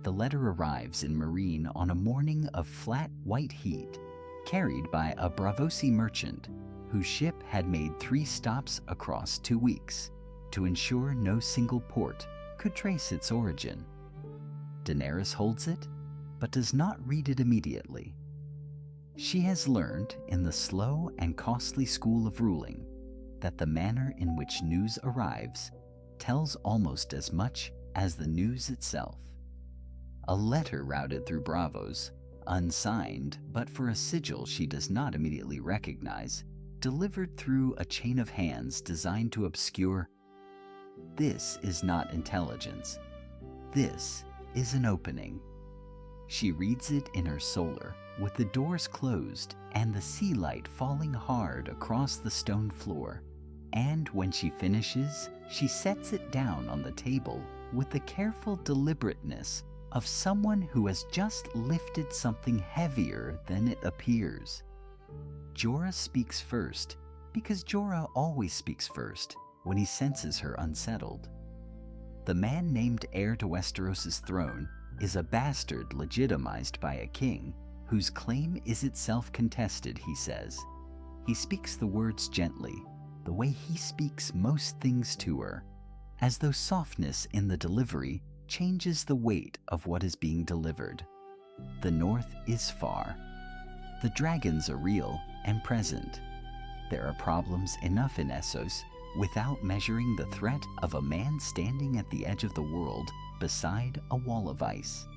The letter arrives in Meereen on a morning of flat white heat, carried by a Braavosi merchant whose ship had made 3 stops across 2 weeks to ensure no single port could trace its origin. Daenerys holds it, but does not read it immediately. She has learned in the slow and costly school of ruling that the manner in which news arrives tells almost as much as the news itself. A letter routed through Braavos, unsigned but for a sigil she does not immediately recognize, delivered through a chain of hands designed to obscure. This is not intelligence. This is an opening. She reads it in her solar, with the doors closed and the sea light falling hard across the stone floor. And when she finishes, she sets it down on the table with the careful deliberateness of someone who has just lifted something heavier than it appears. Jorah speaks first, because Jorah always speaks first when he senses her unsettled. The man named heir to Westeros' throne is a bastard legitimized by a king whose claim is itself contested, he says. He speaks the words gently, the way he speaks most things to her, as though softness in the delivery changes the weight of what is being delivered. The North is far. The dragons are real and present. There are problems enough in Essos without measuring the threat of a man standing at the edge of the world beside a wall of ice.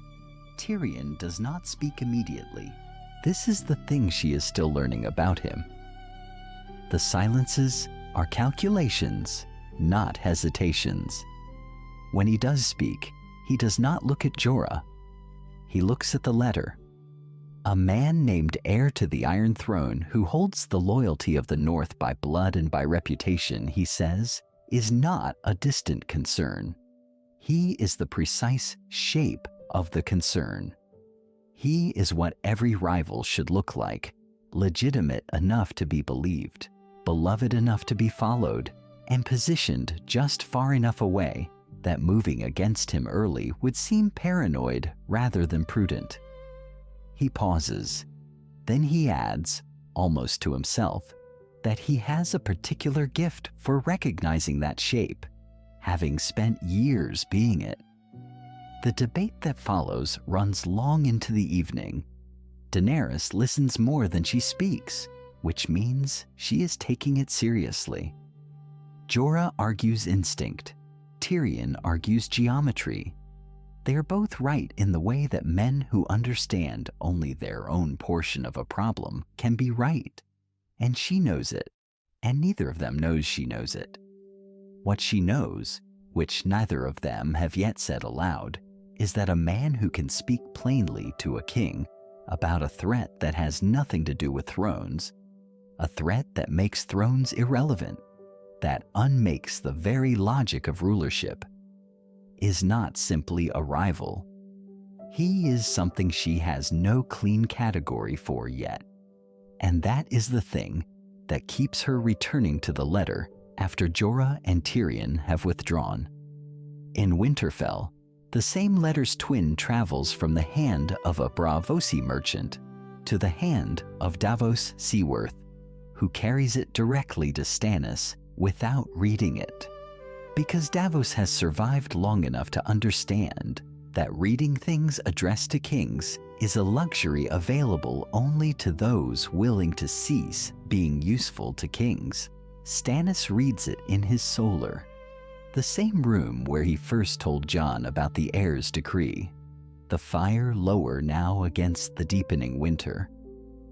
Tyrion does not speak immediately. This is the thing she is still learning about him. The silences are calculations, not hesitations. When he does speak, he does not look at Jorah. He looks at the letter. A man named Heir to the Iron Throne, who holds the loyalty of the North by blood and by reputation, he says, is not a distant concern. He is the precise shape of the concern. He is what every rival should look like, legitimate enough to be believed, beloved enough to be followed, and positioned just far enough away that moving against him early would seem paranoid rather than prudent. He pauses. Then he adds, almost to himself, that he has a particular gift for recognizing that shape, having spent years being it. The debate that follows runs long into the evening. Daenerys listens more than she speaks, which means she is taking it seriously. Jorah argues instinct. Tyrion argues geometry. They are both right in the way that men who understand only their own portion of a problem can be right. And she knows it, and neither of them knows she knows it. What she knows, which neither of them have yet said aloud, is that a man who can speak plainly to a king about a threat that has nothing to do with thrones, a threat that makes thrones irrelevant, that unmakes the very logic of rulership, is not simply a rival. He is something she has no clean category for yet. And that is the thing that keeps her returning to the letter after Jorah and Tyrion have withdrawn. In Winterfell, the same letter's twin travels from the hand of a Braavosi merchant to the hand of Davos Seaworth, who carries it directly to Stannis without reading it. Because Davos has survived long enough to understand that reading things addressed to kings is a luxury available only to those willing to cease being useful to kings, Stannis reads it in his solar, the same room where he first told Jon about the heir's decree, the fire lower now against the deepening winter,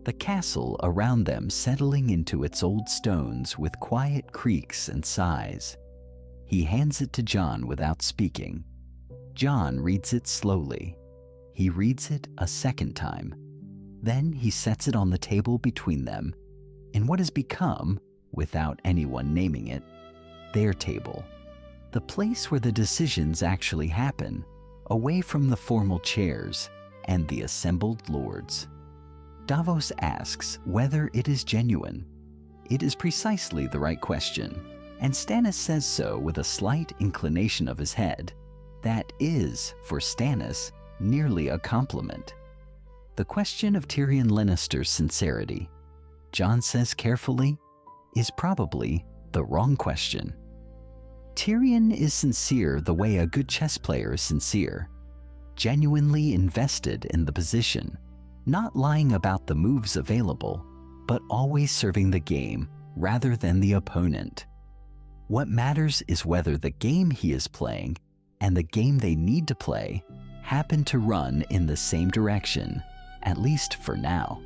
the castle around them settling into its old stones with quiet creaks and sighs. He hands it to Jon without speaking. Jon reads it slowly. He reads it a second time. Then he sets it on the table between them, in what has become, without anyone naming it, their table, the place where the decisions actually happen, away from the formal chairs and the assembled lords. Davos asks whether it is genuine. It is precisely the right question, and Stannis says so with a slight inclination of his head. That is, for Stannis, nearly a compliment. The question of Tyrion Lannister's sincerity, Jon says carefully, is probably the wrong question. Tyrion is sincere the way a good chess player is sincere, genuinely invested in the position, not lying about the moves available, but always serving the game rather than the opponent. What matters is whether the game he is playing and the game they need to play happen to run in the same direction, at least for now.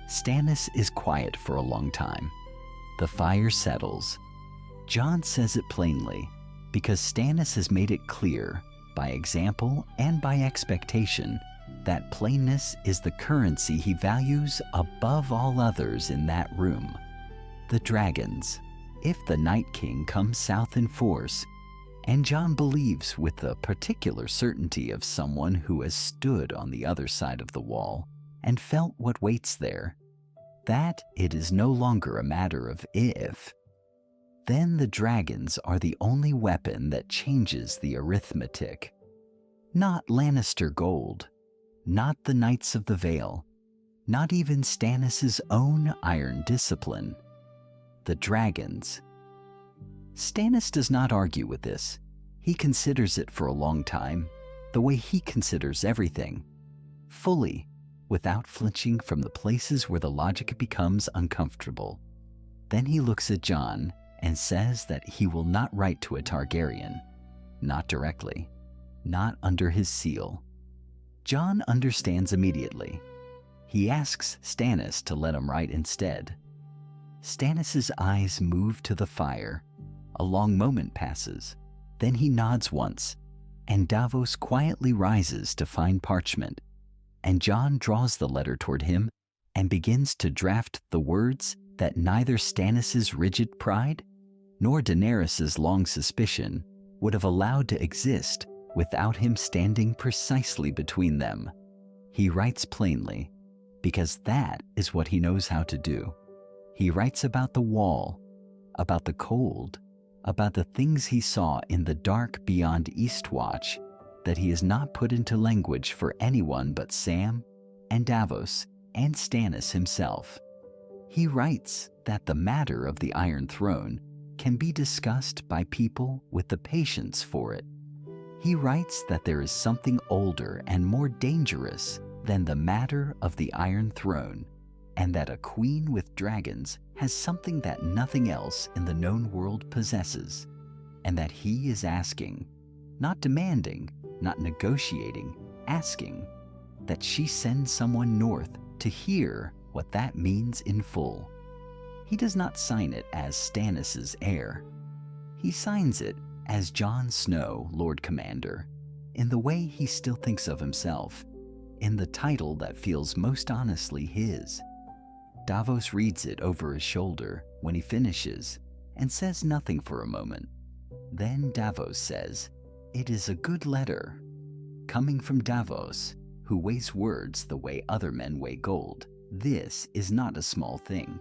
Stannis is quiet for a long time. The fire settles. Jon says it plainly because Stannis has made it clear, by example and by expectation, that plainness is the currency he values above all others in that room. The dragons, if the Night King comes south in force, and Jon believes with the particular certainty of someone who has stood on the other side of the wall and felt what waits there, that it is no longer a matter of if, then the dragons are the only weapon that changes the arithmetic. Not Lannister gold, not the Knights of the Vale, not even Stannis' own iron discipline. The dragons. Stannis does not argue with this. He considers it for a long time, the way he considers everything, fully, without flinching from the places where the logic becomes uncomfortable. Then he looks at Jon and says that he will not write to a Targaryen, not directly, not under his seal. Jon understands immediately. He asks Stannis to let him write instead. Stannis' eyes move to the fire. A long moment passes. Then he nods once, and Davos quietly rises to find parchment, and Jon draws the letter toward him and begins to draft the words that neither Stannis' rigid pride nor Daenerys' long suspicion would have allowed to exist without him standing precisely between them. He writes plainly, because that is what he knows how to do. He writes about the wall, about the cold, about the things he saw in the dark beyond Eastwatch that he has not put into language for anyone but Sam and Davos and Stannis himself. He writes that the matter of the Iron Throne can be discussed by people with the patience for it. He writes that there is something older and more dangerous than the matter of the Iron Throne, and that a queen with dragons has something that nothing else in the known world possesses, and that he is asking, not demanding, not negotiating, asking, that she send someone north to hear what that means in full. He does not sign it as Stannis' heir. He signs it as Jon Snow, Lord Commander, in the way he still thinks of himself, in the title that feels most honestly his. Davos reads it over his shoulder when he finishes and says nothing for a moment. Then Davos says, "It is a good letter." Coming from Davos, who weighs words the way other men weigh gold, this is not a small thing.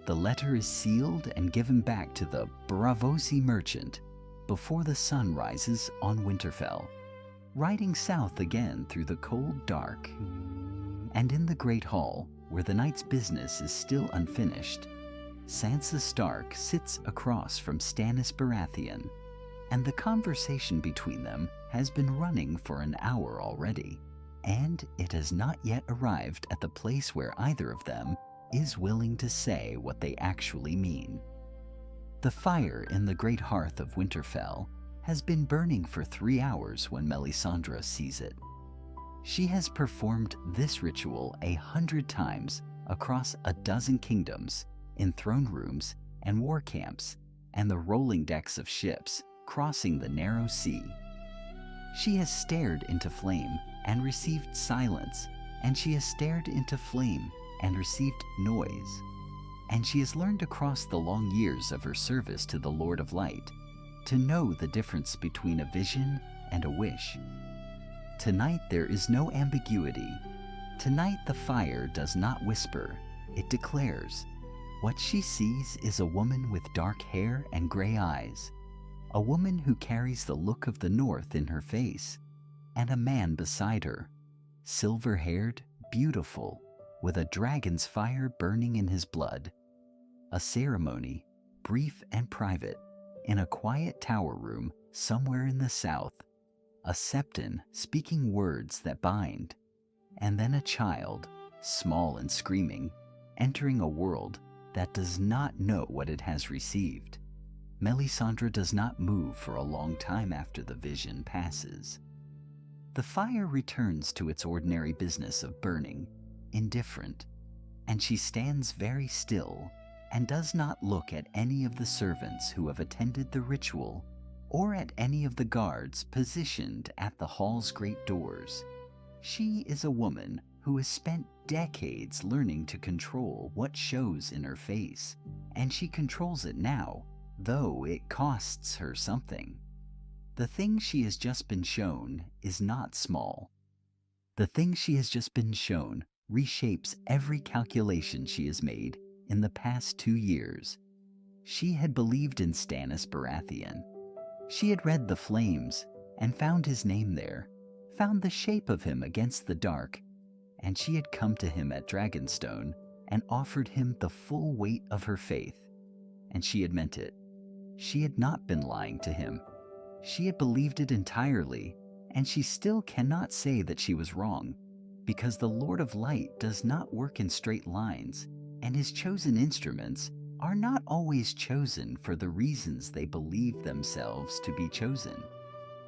The letter is sealed and given back to the Braavosi merchant before the sun rises on Winterfell, riding south again through the cold dark. And in the Great Hall, where the night's business is still unfinished, Sansa Stark sits across from Stannis Baratheon, and the conversation between them has been running for an hour already, and it has not yet arrived at the place where either of them is willing to say what they actually mean. The fire in the great hearth of Winterfell has been burning for 3 hours when Melisandre sees it. She has performed this ritual 100 times across 12 kingdoms, in throne rooms and war camps, and the rolling decks of ships crossing the narrow sea. She has stared into flame and received silence, and she has stared into flame and received noise. And she has learned across the long years of her service to the Lord of Light to know the difference between a vision and a wish. Tonight there is no ambiguity. Tonight the fire does not whisper, it declares. What she sees is a woman with dark hair and gray eyes, a woman who carries the look of the North in her face, and a man beside her, silver-haired, beautiful, with a dragon's fire burning in his blood. A ceremony, brief and private, in a quiet tower room somewhere in the south. A septon speaking words that bind, and then a child, small and screaming, entering a world that does not know what it has received. Melisandre does not move for a long time after the vision passes. The fire returns to its ordinary business of burning, indifferent, and she stands very still and does not look at any of the servants who have attended the ritual or at any of the guards positioned at the hall's great doors. She is a woman who has spent decades learning to control what shows in her face, and she controls it now, though it costs her something. The thing she has just been shown is not small. The thing she has just been shown reshapes every calculation she has made in the past 2 years. She had believed in Stannis Baratheon. She had read the flames and found his name there, found the shape of him against the dark, and she had come to him at Dragonstone and offered him the full weight of her faith. And she had meant it. She had not been lying to him. She had believed it entirely, and she still cannot say that she was wrong, because the Lord of Light does not work in straight lines, and his chosen instruments are not always chosen for the reasons they believe themselves to be chosen.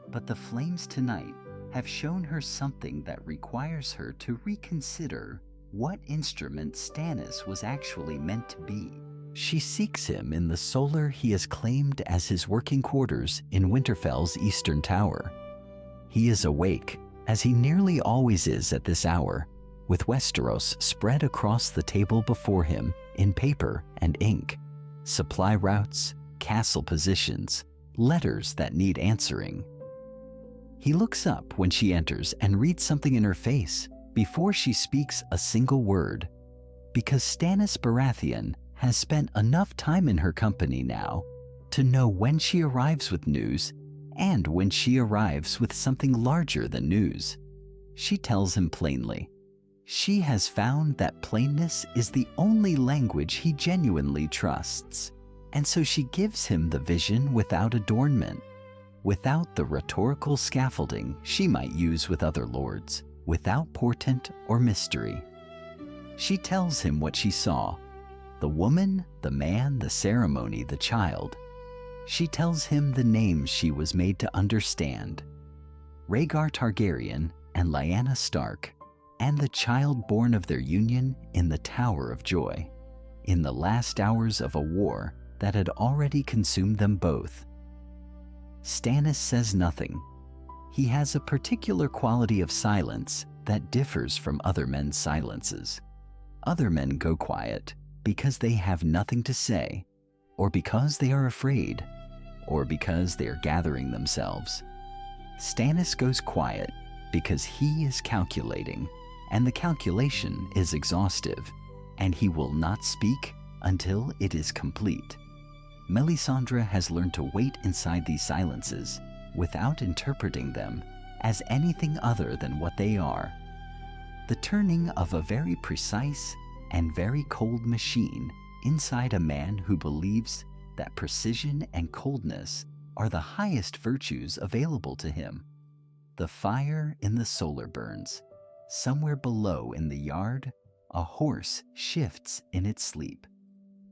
But the flames tonight have shown her something that requires her to reconsider what instrument Stannis was actually meant to be. She seeks him in the solar he has claimed as his working quarters in Winterfell's eastern tower. He is awake, as he nearly always is at this hour, with Westeros spread across the table before him in paper and ink, supply routes, castle positions, letters that need answering. He looks up when she enters and reads something in her face before she speaks a single word, because Stannis Baratheon has spent enough time in her company now to know when she arrives with news and when she arrives with something larger than news. She tells him plainly. She has found that plainness is the only language he genuinely trusts, and so she gives him the vision without adornment, without the rhetorical scaffolding she might use with other lords, without portent or mystery. She tells him what she saw: the woman, the man, the ceremony, the child. She tells him the names she was made to understand: Rhaegar Targaryen and Lyanna Stark, and the child born of their union in the Tower of Joy, in the last hours of a war that had already consumed them both. Stannis says nothing. He has a particular quality of silence that differs from other men's silences. Other men go quiet because they have nothing to say, or because they are afraid, or because they are gathering themselves. Stannis goes quiet because he is calculating, and the calculation is exhaustive, and he will not speak until it is complete. Melisandre has learned to wait inside these silences without interpreting them as anything other than what they are: the turning of a very precise and very cold machine inside a man who believes that precision and coldness are the highest virtues available to him. The fire in the solar burns. Somewhere below in the yard, a horse shifts in its sleep.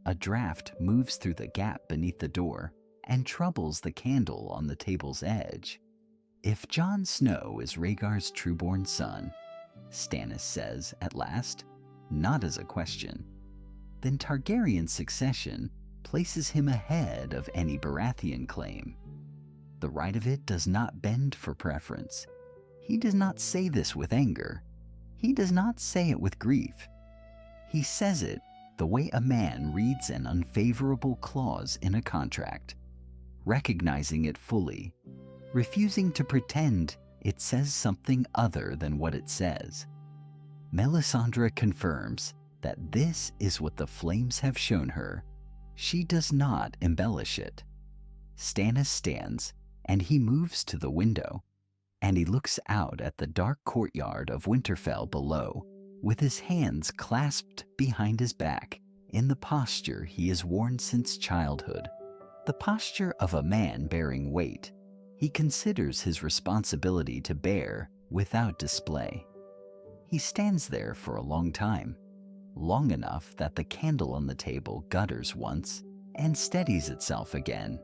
A draft moves through the gap beneath the door and troubles the candle on the table's edge. If Jon Snow is Rhaegar's trueborn son, Stannis says at last, not as a question, then Targaryen succession places him ahead of any Baratheon claim. The right of it does not bend for preference. He does not say this with anger. He does not say it with grief. He says it the way a man reads an unfavorable clause in a contract, recognizing it fully, refusing to pretend it says something other than what it says. Melisandre confirms that this is what the flames have shown her. She does not embellish it. Stannis stands, and he moves to the window, and he looks out at the dark courtyard of Winterfell below, with his hands clasped behind his back in the posture he has worn since childhood, the posture of a man bearing weight he considers his responsibility to bear without display. He stands there for a long time, long enough that the candle on the table gutters once and steadies itself again.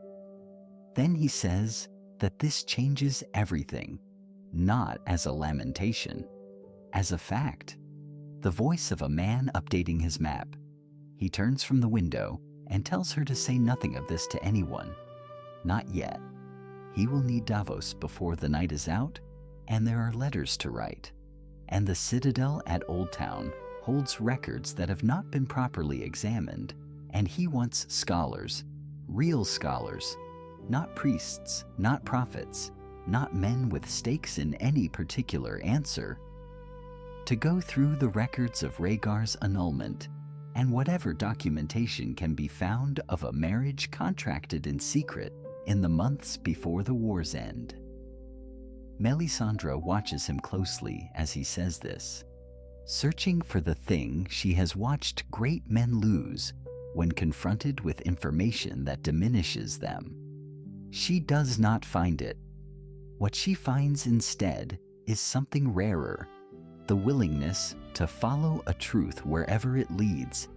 Then he says that this changes everything, not as a lamentation, as a fact. The voice of a man updating his map. He turns from the window and tells her to say nothing of this to anyone. Not yet. He will need Davos before the night is out, and there are letters to write. And the citadel at Old Town holds records that have not been properly examined, and he wants scholars, real scholars, not priests, not prophets, not men with stakes in any particular answer, to go through the records of Rhaegar's annulment and whatever documentation can be found of a marriage contracted in secret in the months before the war's end. Melisandre watches him closely as he says this, searching for the thing she has watched great men lose when confronted with information that diminishes them. She does not find it. What she finds instead is something rarer, the willingness to follow a truth wherever it leads,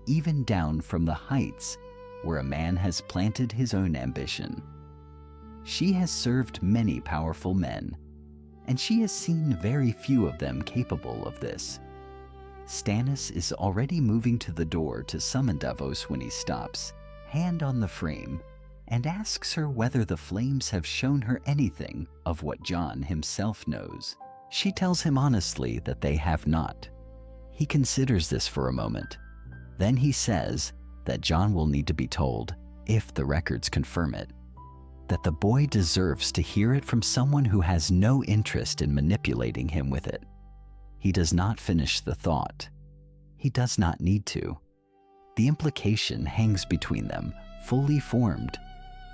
even down from the heights where a man has planted his own ambition. She has served many powerful men, and she has seen very few of them capable of this. Stannis is already moving to the door to summon Davos when he stops, hand on the frame, and asks her whether the flames have shown her anything of what Jon himself knows. She tells him honestly that they have not. He considers this for a moment. Then he says that Jon will need to be told, if the records confirm it, that the boy deserves to hear it from someone who has no interest in manipulating him with it. He does not finish the thought. He does not need to. The implication hangs between them, fully formed,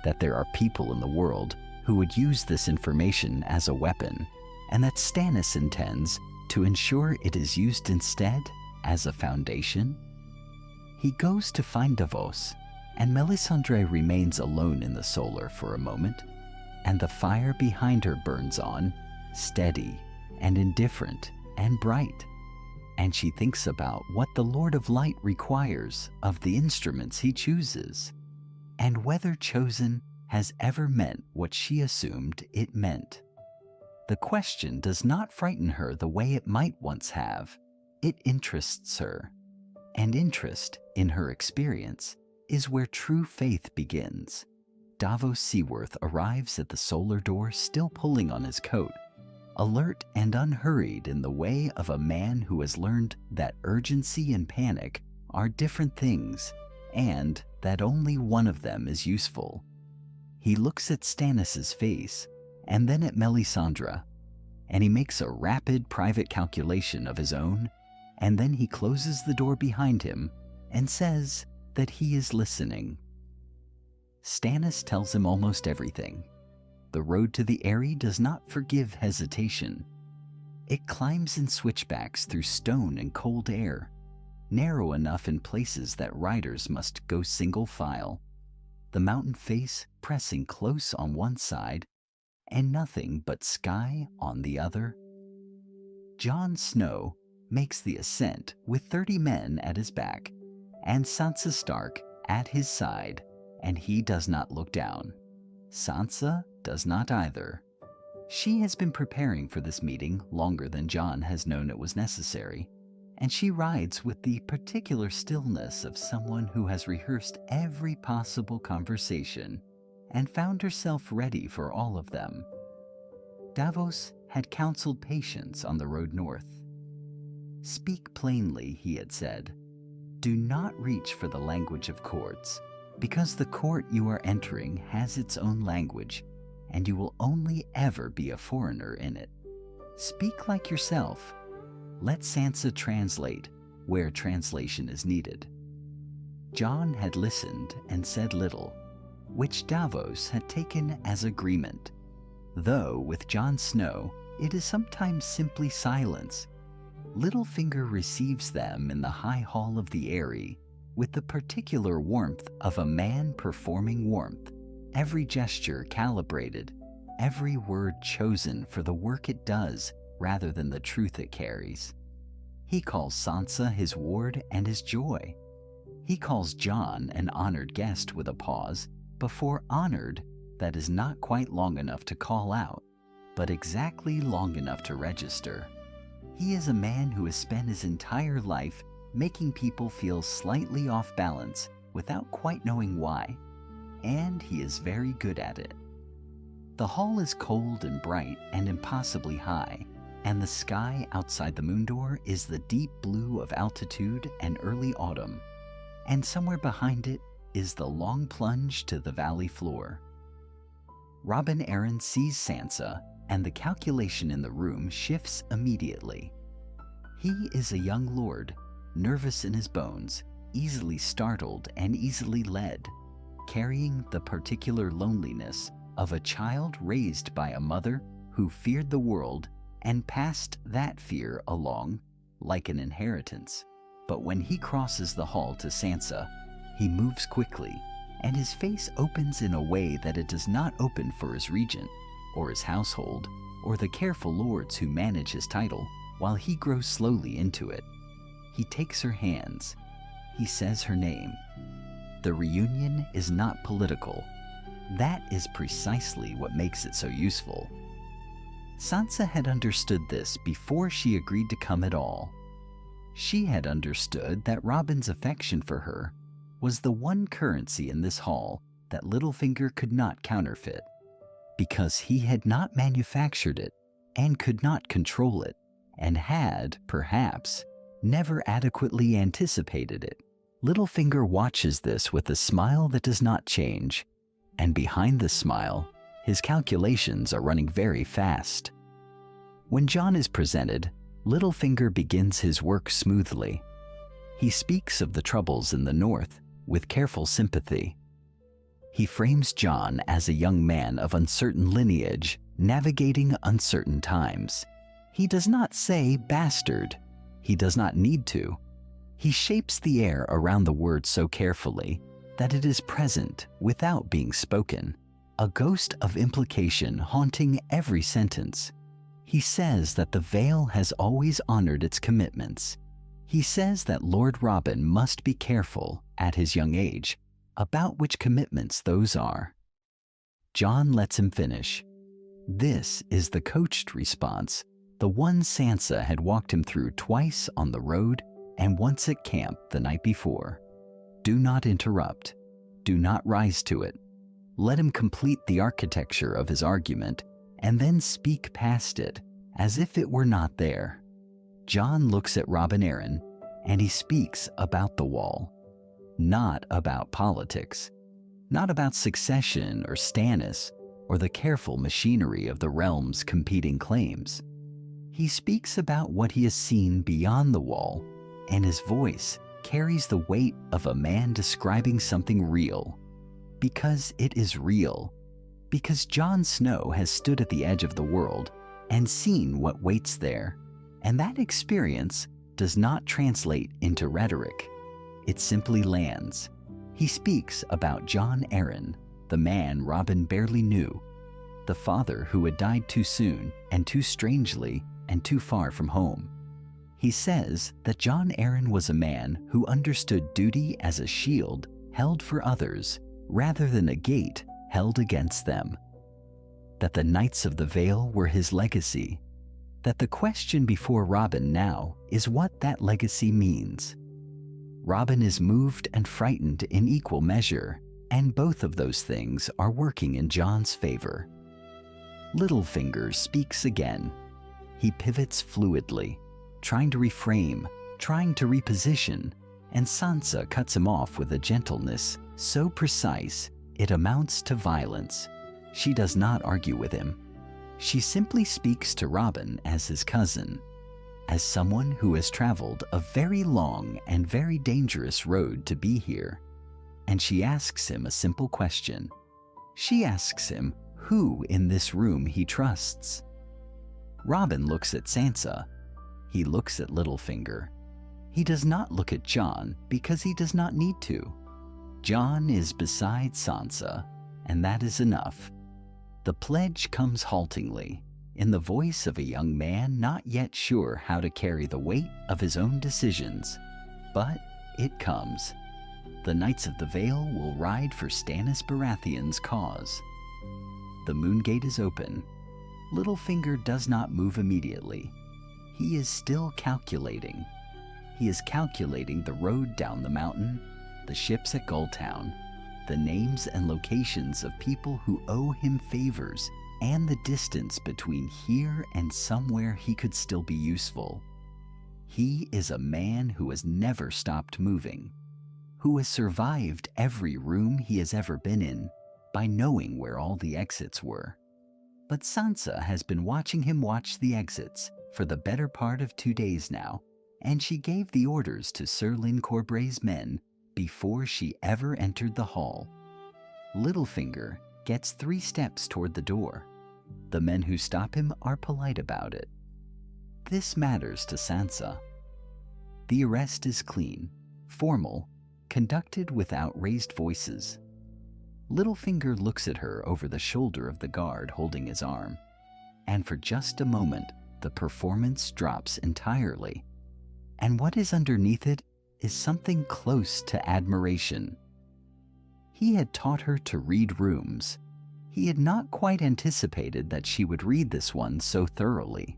that there are people in the world who would use this information as a weapon, and that Stannis intends to ensure it is used instead as a foundation. He goes to find Davos, and Melisandre remains alone in the solar for a moment, and the fire behind her burns on, steady and indifferent and bright, and she thinks about what the Lord of Light requires of the instruments he chooses, and whether chosen has ever meant what she assumed it meant. The question does not frighten her the way it might once have. It interests her, and interest, in her experience, is where true faith begins. Davos Seaworth arrives at the solar door still pulling on his coat, alert and unhurried in the way of a man who has learned that urgency and panic are different things, and that only one of them is useful. He looks at Stannis's face, and then at Melisandre, and he makes a rapid private calculation of his own, and then he closes the door behind him and says that he is listening. Stannis tells him almost everything. The road to the Eyrie does not forgive hesitation. It climbs in switchbacks through stone and cold air, narrow enough in places that riders must go single file, the mountain face pressing close on one side and nothing but sky on the other. Jon Snow makes the ascent with 30 men at his back and Sansa Stark at his side, and he does not look down. Sansa does not either. She has been preparing for this meeting longer than Jon has known it was necessary, and she rides with the particular stillness of someone who has rehearsed every possible conversation and found herself ready for all of them. Davos had counseled patience on the road north. "Speak plainly," he had said. "Do not reach for the language of courts, because the court you are entering has its own language, and you will only ever be a foreigner in it. Speak like yourself. Let Sansa translate where translation is needed." Jon had listened and said little, which Davos had taken as agreement, though with Jon Snow it is sometimes simply silence. Littlefinger receives them in the high hall of the Eyrie with the particular warmth of a man performing warmth, every gesture calibrated, every word chosen for the work it does rather than the truth it carries. He calls Sansa his ward and his joy. He calls Jon an honored guest with a pause before honored that is not quite long enough to call out, but exactly long enough to register. He is a man who has spent his entire life making people feel slightly off balance without quite knowing why, and he is very good at it. The hall is cold and bright and impossibly high, and the sky outside the moon door is the deep blue of altitude and early autumn, and somewhere behind it is the long plunge to the valley floor. Robin Arryn sees Sansa, and the calculation in the room shifts immediately. He is a young lord, nervous in his bones, easily startled and easily led, carrying the particular loneliness of a child raised by a mother who feared the world and passed that fear along like an inheritance. But when he crosses the hall to Sansa, he moves quickly and his face opens in a way that it does not open for his regent, or his household, or the careful lords who manage his title, while he grows slowly into it. He takes her hands. He says her name. The reunion is not political. That is precisely what makes it so useful. Sansa had understood this before she agreed to come at all. She had understood that Robin's affection for her was the one currency in this hall that Littlefinger could not counterfeit, because he had not manufactured it and could not control it, and had, perhaps, never adequately anticipated it. Littlefinger watches this with a smile that does not change, and behind the smile, his calculations are running very fast. When Jon is presented, Littlefinger begins his work smoothly. He speaks of the troubles in the north with careful sympathy. He frames Jon as a young man of uncertain lineage, navigating uncertain times. He does not say bastard. He does not need to. He shapes the air around the word so carefully that it is present without being spoken, a ghost of implication haunting every sentence. He says that the Vale has always honored its commitments. He says that Lord Robin must be careful, at his young age, about which commitments those are. Jon lets him finish. This is the coached response, the one Sansa had walked him through twice on the road and once at camp the night before. Do not interrupt. Do not rise to it. Let him complete the architecture of his argument and then speak past it as if it were not there. Jon looks at Robin Arryn and he speaks about the wall, not about politics, not about succession or Stannis or the careful machinery of the realm's competing claims. He speaks about what he has seen beyond the wall, and his voice carries the weight of a man describing something real. Because it is real. Because Jon Snow has stood at the edge of the world and seen what waits there, and that experience does not translate into rhetoric. It simply lands. He speaks about Jon Arryn, the man Robin barely knew, the father who had died too soon and too strangely and too far from home. He says that Jon Arryn was a man who understood duty as a shield held for others rather than a gate held against them. That the Knights of the Vale were his legacy. That the question before Robin now is what that legacy means. Robin is moved and frightened in equal measure, and both of those things are working in Jon's favor. Littlefinger speaks again. He pivots fluidly, trying to reframe, trying to reposition, and Sansa cuts him off with a gentleness so precise it amounts to violence. She does not argue with him. She simply speaks to Robin as his cousin, as someone who has traveled a very long and very dangerous road to be here. And she asks him a simple question. She asks him who in this room he trusts. Robin looks at Sansa. He looks at Littlefinger. He does not look at Jon because he does not need to. Jon is beside Sansa, and that is enough. The pledge comes haltingly, in the voice of a young man not yet sure how to carry the weight of his own decisions. But it comes. The Knights of the Vale will ride for Stannis Baratheon's cause. The Moongate is open. Littlefinger does not move immediately. He is still calculating. He is calculating the road down the mountain, the ships at Gulltown, the names and locations of people who owe him favors, and the distance between here and somewhere he could still be useful. He is a man who has never stopped moving, who has survived every room he has ever been in by knowing where all the exits were. But Sansa has been watching him watch the exits for the better part of 2 days now, and she gave the orders to Sir Lyn Corbray's men before she ever entered the hall. Littlefinger gets 3 steps toward the door. The men who stop him are polite about it. This matters to Sansa. The arrest is clean, formal, conducted without raised voices. Littlefinger looks at her over the shoulder of the guard holding his arm, and for just a moment, the performance drops entirely. And what is underneath it is something close to admiration. He had taught her to read rooms. He had not quite anticipated that she would read this one so thoroughly.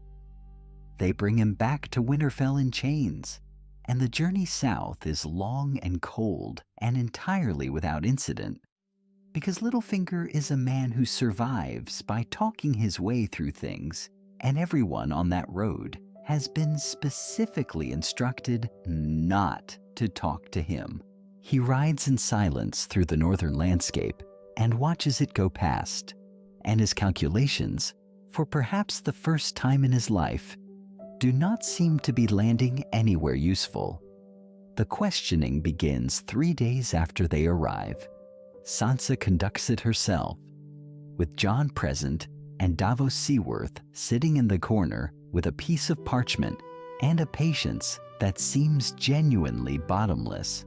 They bring him back to Winterfell in chains, and the journey south is long and cold and entirely without incident, because Littlefinger is a man who survives by talking his way through things, and everyone on that road has been specifically instructed not to talk to him. He rides in silence through the northern landscape and watches it go past, and his calculations, for perhaps the first time in his life, do not seem to be landing anywhere useful. The questioning begins 3 days after they arrive. Sansa conducts it herself, with Jon present and Davos Seaworth sitting in the corner with a piece of parchment and a patience that seems genuinely bottomless.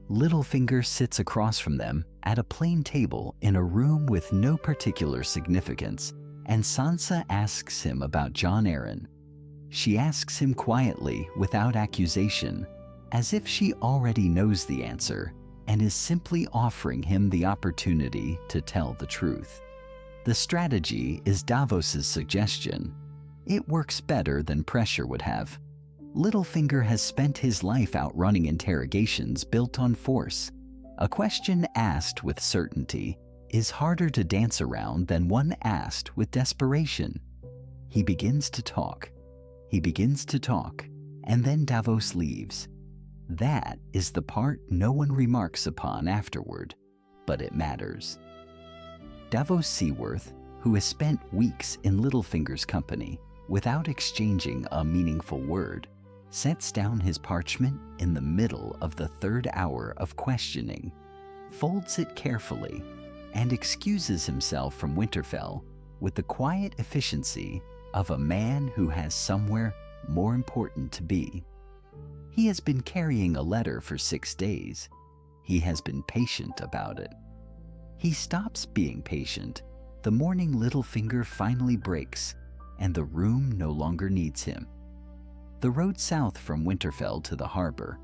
Littlefinger sits across from them at a plain table in a room with no particular significance, and Sansa asks him about Jon Arryn. She asks him quietly, without accusation, as if she already knows the answer and is simply offering him the opportunity to tell the truth. The strategy is Davos's suggestion. It works better than pressure would have. Littlefinger has spent his life outrunning interrogations built on force. A question asked with certainty is harder to dance around than one asked with desperation. He begins to talk. He begins to talk, and then Davos leaves. That is the part no one remarks upon afterward, but it matters. Davos Seaworth, who has spent weeks in Littlefinger's company without exchanging a meaningful word, sets down his parchment in the middle of the 3rd hour of questioning, folds it carefully, and excuses himself from Winterfell with the quiet efficiency of a man who has somewhere more important to be. He has been carrying a letter for 6 days. He has been patient about it. He stops being patient the morning Littlefinger finally breaks, and the room no longer needs him. The road south from Winterfell to the harbor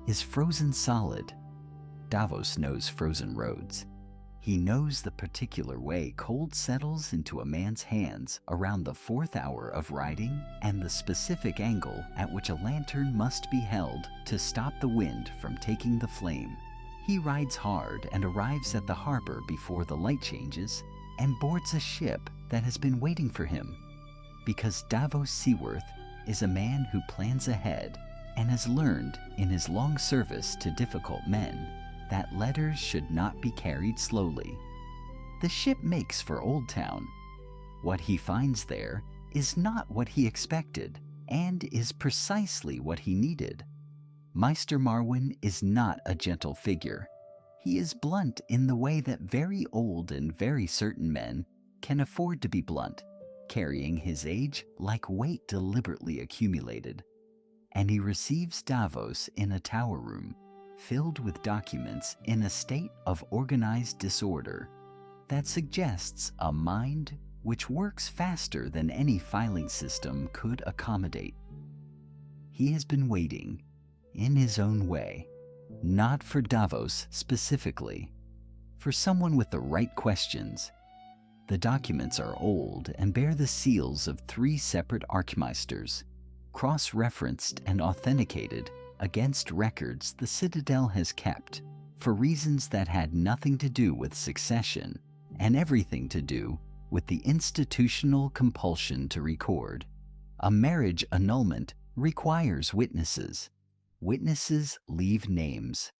is frozen solid. Davos knows frozen roads. He knows the particular way cold settles into a man's hands around the 4th hour of riding, and the specific angle at which a lantern must be held to stop the wind from taking the flame. He rides hard and arrives at the harbor before the light changes and boards a ship that has been waiting for him, because Davos Seaworth is a man who plans ahead and has learned in his long service to difficult men that letters should not be carried slowly. The ship makes for Old Town. What he finds there is not what he expected and is precisely what he needed. Maester Marwyn is not a gentle figure. He is blunt in the way that very old and very certain men can afford to be blunt, carrying his age like weight deliberately accumulated. And he receives Davos in a tower room filled with documents in a state of organized disorder that suggests a mind which works faster than any filing system could accommodate. He has been waiting, in his own way, not for Davos specifically, for someone with the right questions. The documents are old and bear the seals of 3 separate archmeisters, cross-referenced and authenticated against records the Citadel has kept for reasons that had nothing to do with succession and everything to do with the institutional compulsion to record. A marriage annulment requires witnesses. Witnesses leave names.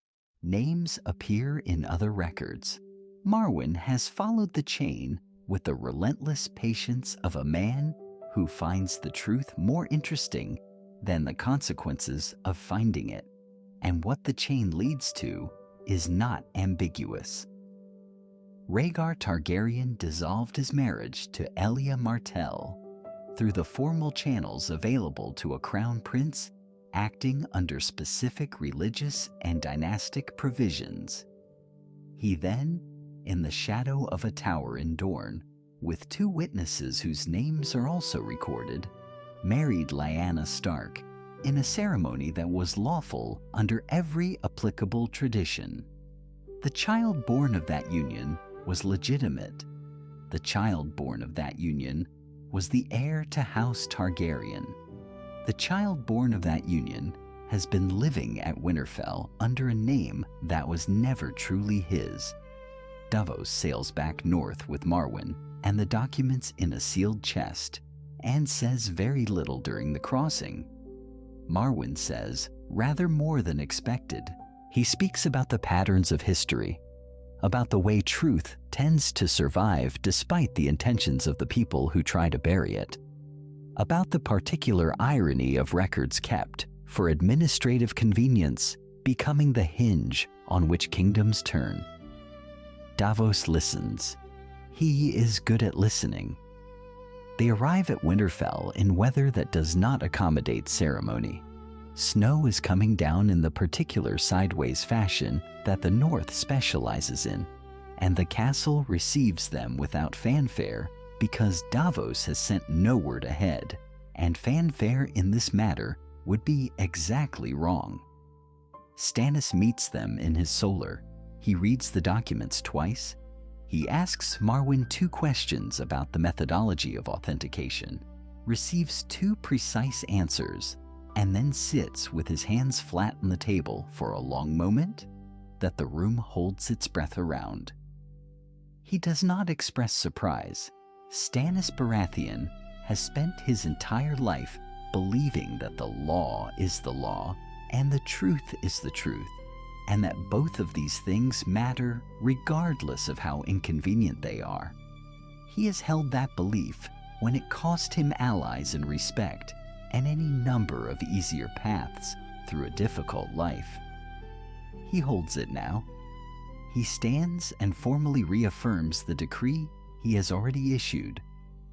Names appear in other records. Marwyn has followed the chain with the relentless patience of a man who finds the truth more interesting than the consequences of finding it. And what the chain leads to is not ambiguous. Rhaegar Targaryen dissolved his marriage to Elia Martell through the formal channels available to a crown prince acting under specific religious and dynastic provisions. He then, in the shadow of a tower in Dorne, with 2 witnesses whose names are also recorded, married Lyanna Stark in a ceremony that was lawful under every applicable tradition. The child born of that union was legitimate. The child born of that union was the heir to House Targaryen. The child born of that union has been living at Winterfell under a name that was never truly his. Davos sails back north with Marwyn and the documents in a sealed chest, and says very little during the crossing. Marwyn says rather more than expected. He speaks about the patterns of history, about the way truth tends to survive despite the intentions of the people who try to bury it, about the particular irony of records kept for administrative convenience becoming the hinge on which kingdoms turn. Davos listens. He is good at listening. They arrive at Winterfell in weather that does not accommodate ceremony. Snow is coming down in the particular sideways fashion that the North specializes in, and the castle receives them without fanfare because Davos has sent no word ahead, and fanfare in this matter would be exactly wrong. Stannis meets them in his solar. He reads the documents twice. He asks Marwyn 2 questions about the methodology of authentication, receives 2 precise answers, and then sits with his hands flat on the table for a long moment that the room holds its breath around. He does not express surprise. Stannis Baratheon has spent his entire life believing that the law is the law and the truth is the truth, and that both of these things matter regardless of how inconvenient they are. He has held that belief when it cost him allies and respect and any number of easier paths through a difficult life. He holds it now. He stands and formally reaffirms the decree he has already issued,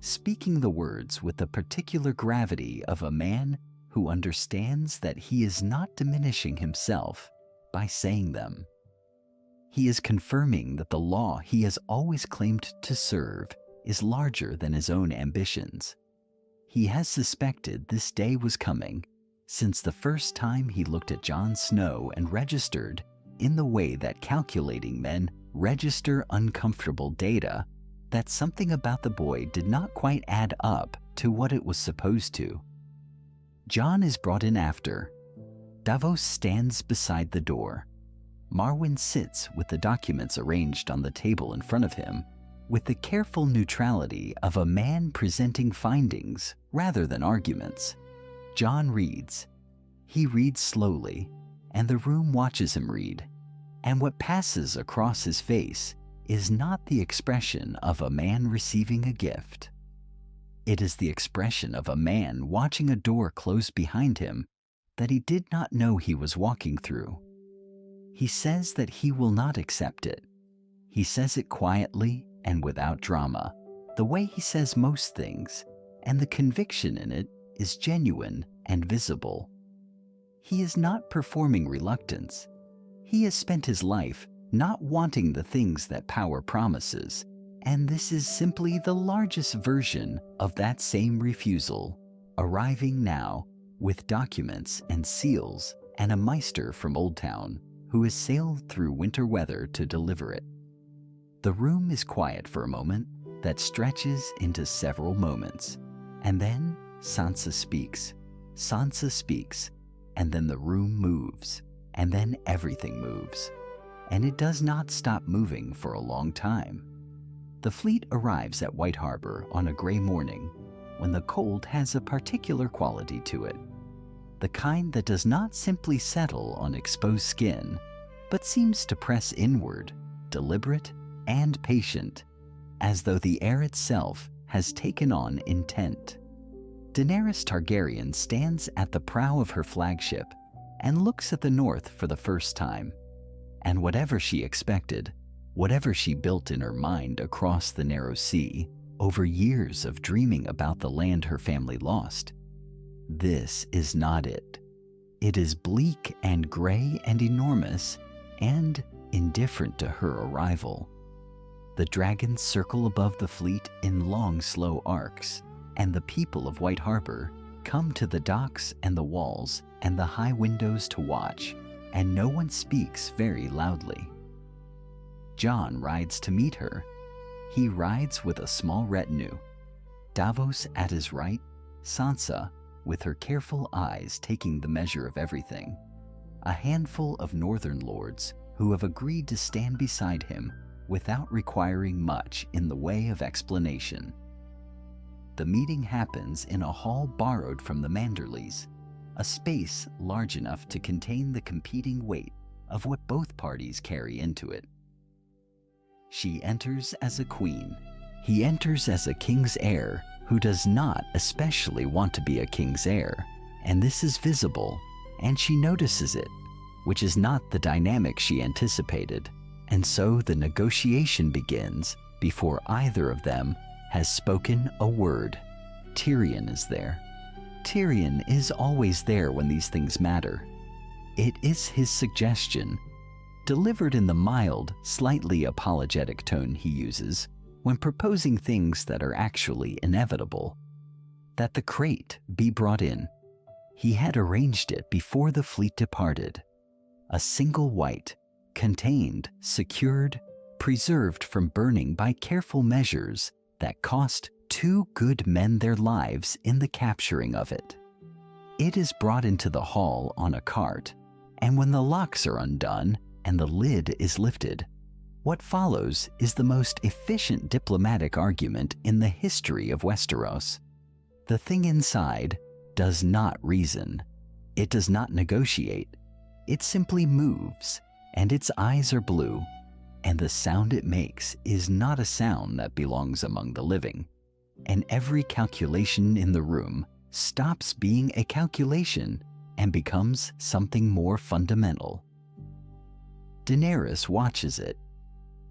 speaking the words with the particular gravity of a man who understands that he is not diminishing himself by saying them. He is confirming that the law he has always claimed to serve is larger than his own ambitions. He has suspected this day was coming since the first time he looked at Jon Snow and registered in the way that calculating men register uncomfortable data, that something about the boy did not quite add up to what it was supposed to. Jon is brought in after. Davos stands beside the door. Marwyn sits with the documents arranged on the table in front of him, with the careful neutrality of a man presenting findings rather than arguments. Jon reads. He reads slowly, and the room watches him read, and what passes across his face is not the expression of a man receiving a gift. It is the expression of a man watching a door close behind him that he did not know he was walking through. He says that he will not accept it. He says it quietly and without drama, the way he says most things, and the conviction in it is genuine and visible. He is not performing reluctance. He has spent his life not wanting the things that power promises, and this is simply the largest version of that same refusal, arriving now with documents and seals and a maester from Old Town who has sailed through winter weather to deliver it. The room is quiet for a moment that stretches into several moments, and then Sansa speaks. Sansa speaks, and then the room moves, and then everything moves, and it does not stop moving for a long time. The fleet arrives at White Harbor on a gray morning when the cold has a particular quality to it, the kind that does not simply settle on exposed skin, but seems to press inward, deliberate and patient, as though the air itself has taken on intent. Daenerys Targaryen stands at the prow of her flagship and looks at the north for the first time, and whatever she expected, whatever she built in her mind across the narrow sea, over years of dreaming about the land her family lost, this is not it. It is bleak and gray and enormous and indifferent to her arrival. The dragons circle above the fleet in long, slow arcs, and the people of White Harbor come to the docks and the walls and the high windows to watch, and no one speaks very loudly. Jon rides to meet her. He rides with a small retinue. Davos at his right, Sansa, with her careful eyes taking the measure of everything. A handful of northern lords who have agreed to stand beside him without requiring much in the way of explanation. The meeting happens in a hall borrowed from the Manderleys, a space large enough to contain the competing weight of what both parties carry into it. She enters as a queen. He enters as a king's heir who does not especially want to be a king's heir, and this is visible, and she notices it, which is not the dynamic she anticipated, and so the negotiation begins before either of them has spoken a word. Tyrion is there. Tyrion is always there when these things matter. It is his suggestion, delivered in the mild, slightly apologetic tone he uses when proposing things that are actually inevitable, that the crate be brought in. He had arranged it before the fleet departed. A single white, contained, secured, preserved from burning by careful measures that cost 2 good men their lives in the capturing of it. It is brought into the hall on a cart, and when the locks are undone and the lid is lifted, what follows is the most efficient diplomatic argument in the history of Westeros. The thing inside does not reason. It does not negotiate. It simply moves, and its eyes are blue, and the sound it makes is not a sound that belongs among the living, and every calculation in the room stops being a calculation and becomes something more fundamental. Daenerys watches it.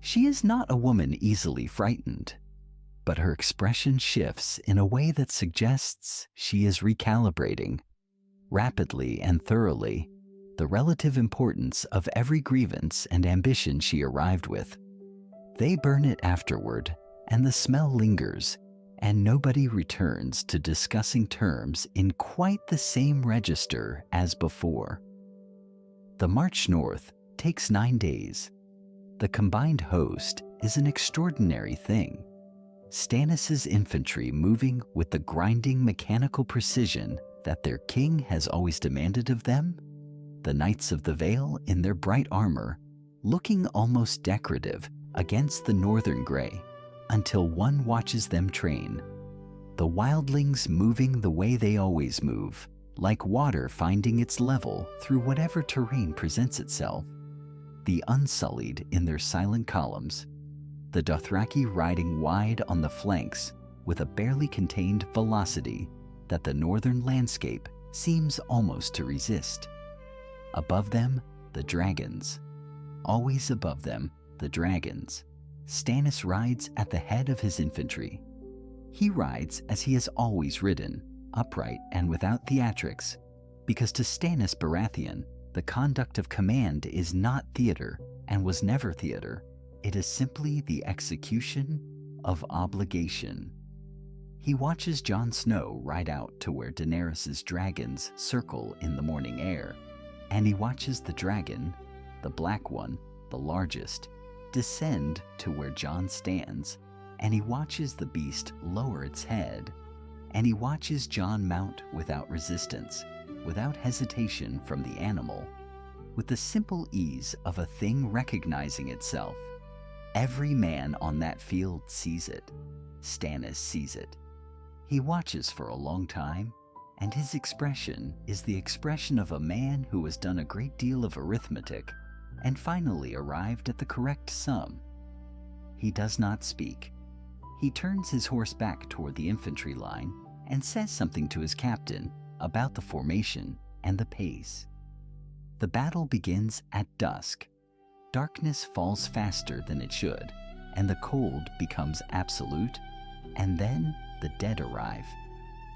She is not a woman easily frightened, but her expression shifts in a way that suggests she is recalibrating, rapidly and thoroughly, the relative importance of every grievance and ambition she arrived with. They burn it afterward, and the smell lingers, and nobody returns to discussing terms in quite the same register as before. The march north takes 9 days. The combined host is an extraordinary thing. Stannis' infantry moving with the grinding mechanical precision that their king has always demanded of them, the Knights of the Vale in their bright armor, looking almost decorative against the northern gray, until one watches them train. The wildlings moving the way they always move, like water finding its level through whatever terrain presents itself. The unsullied in their silent columns, the Dothraki riding wide on the flanks with a barely contained velocity that the northern landscape seems almost to resist. Above them, the dragons. Always above them, the dragons. Stannis rides at the head of his infantry. He rides as he has always ridden, upright and without theatrics, because to Stannis Baratheon, the conduct of command is not theater and was never theater. It is simply the execution of obligation. He watches Jon Snow ride out to where Daenerys' dragons circle in the morning air, and he watches the dragon, the black one, the largest, descend to where Jon stands, and he watches the beast lower its head, and he watches Jon mount without resistance, without hesitation from the animal, with the simple ease of a thing recognizing itself. Every man on that field sees it. Stannis sees it. He watches for a long time, and his expression is the expression of a man who has done a great deal of arithmetic and finally arrived at the correct sum. He does not speak. He turns his horse back toward the infantry line and says something to his captain about the formation and the pace. The battle begins at dusk. Darkness falls faster than it should, and the cold becomes absolute, and then the dead arrive.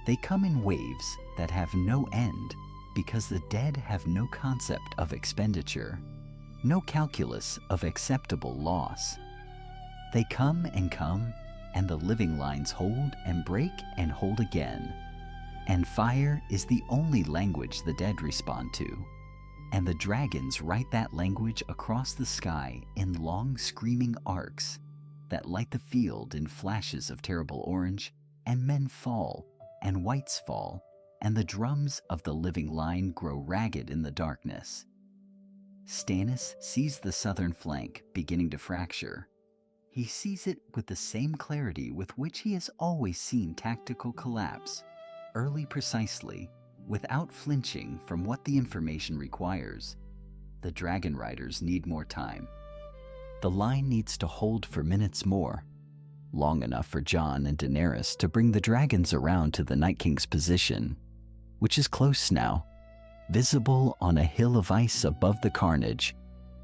They come in waves that have no end because the dead have no concept of expenditure, no calculus of acceptable loss. They come, and the living lines hold and break and hold again. And fire is the only language the dead respond to. And the dragons write that language across the sky in long screaming arcs that light the field in flashes of terrible orange, and men fall, and wights fall, and the drums of the living line grow ragged in the darkness. Stannis sees the southern flank beginning to fracture. He sees it with the same clarity with which he has always seen tactical collapse, early precisely, without flinching from what the information requires. The dragon riders need more time. The line needs to hold for minutes more, long enough for Jon and Daenerys to bring the dragons around to the Night King's position, which is close now, visible on a hill of ice above the carnage,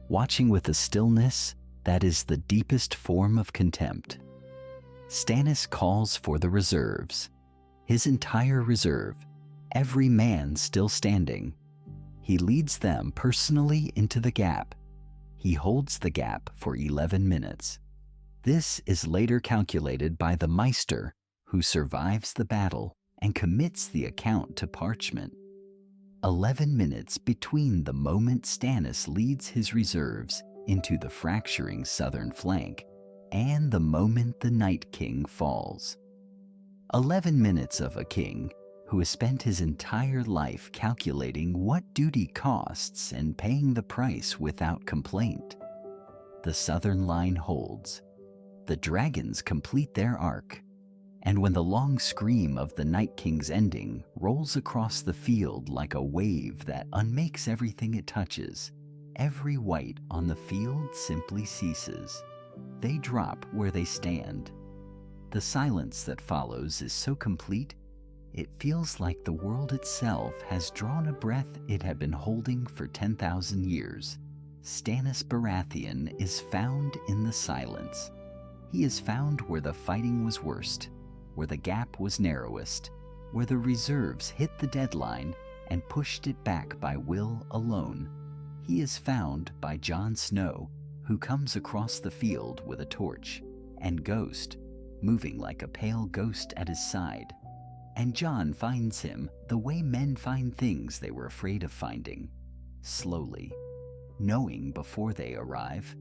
watching with a stillness that is the deepest form of contempt. Stannis calls for the reserves, his entire reserve, every man still standing. He leads them personally into the gap. He holds the gap for 11 minutes. This is later calculated by the Maester, who survives the battle and commits the account to parchment. 11 minutes between the moment Stannis leads his reserves into the fracturing southern flank and the moment the Night King falls. 11 minutes of a king who has spent his entire life calculating what duty costs and paying the price without complaint. The southern line holds. The dragons complete their arc, and when the long scream of the Night King's ending rolls across the field like a wave that unmakes everything it touches, every wight on the field simply ceases. They drop where they stand. The silence that follows is so complete, it feels like the world itself has drawn a breath it had been holding for 10,000 years. Stannis Baratheon is found in the silence. He is found where the fighting was worst, where the gap was narrowest, where the reserves hit the deadline and pushed it back by will alone. He is found by Jon Snow, who comes across the field with a torch, and Ghost, moving like a pale ghost at his side. And Jon finds him the way men find things they were afraid of finding, slowly, knowing before they arrive.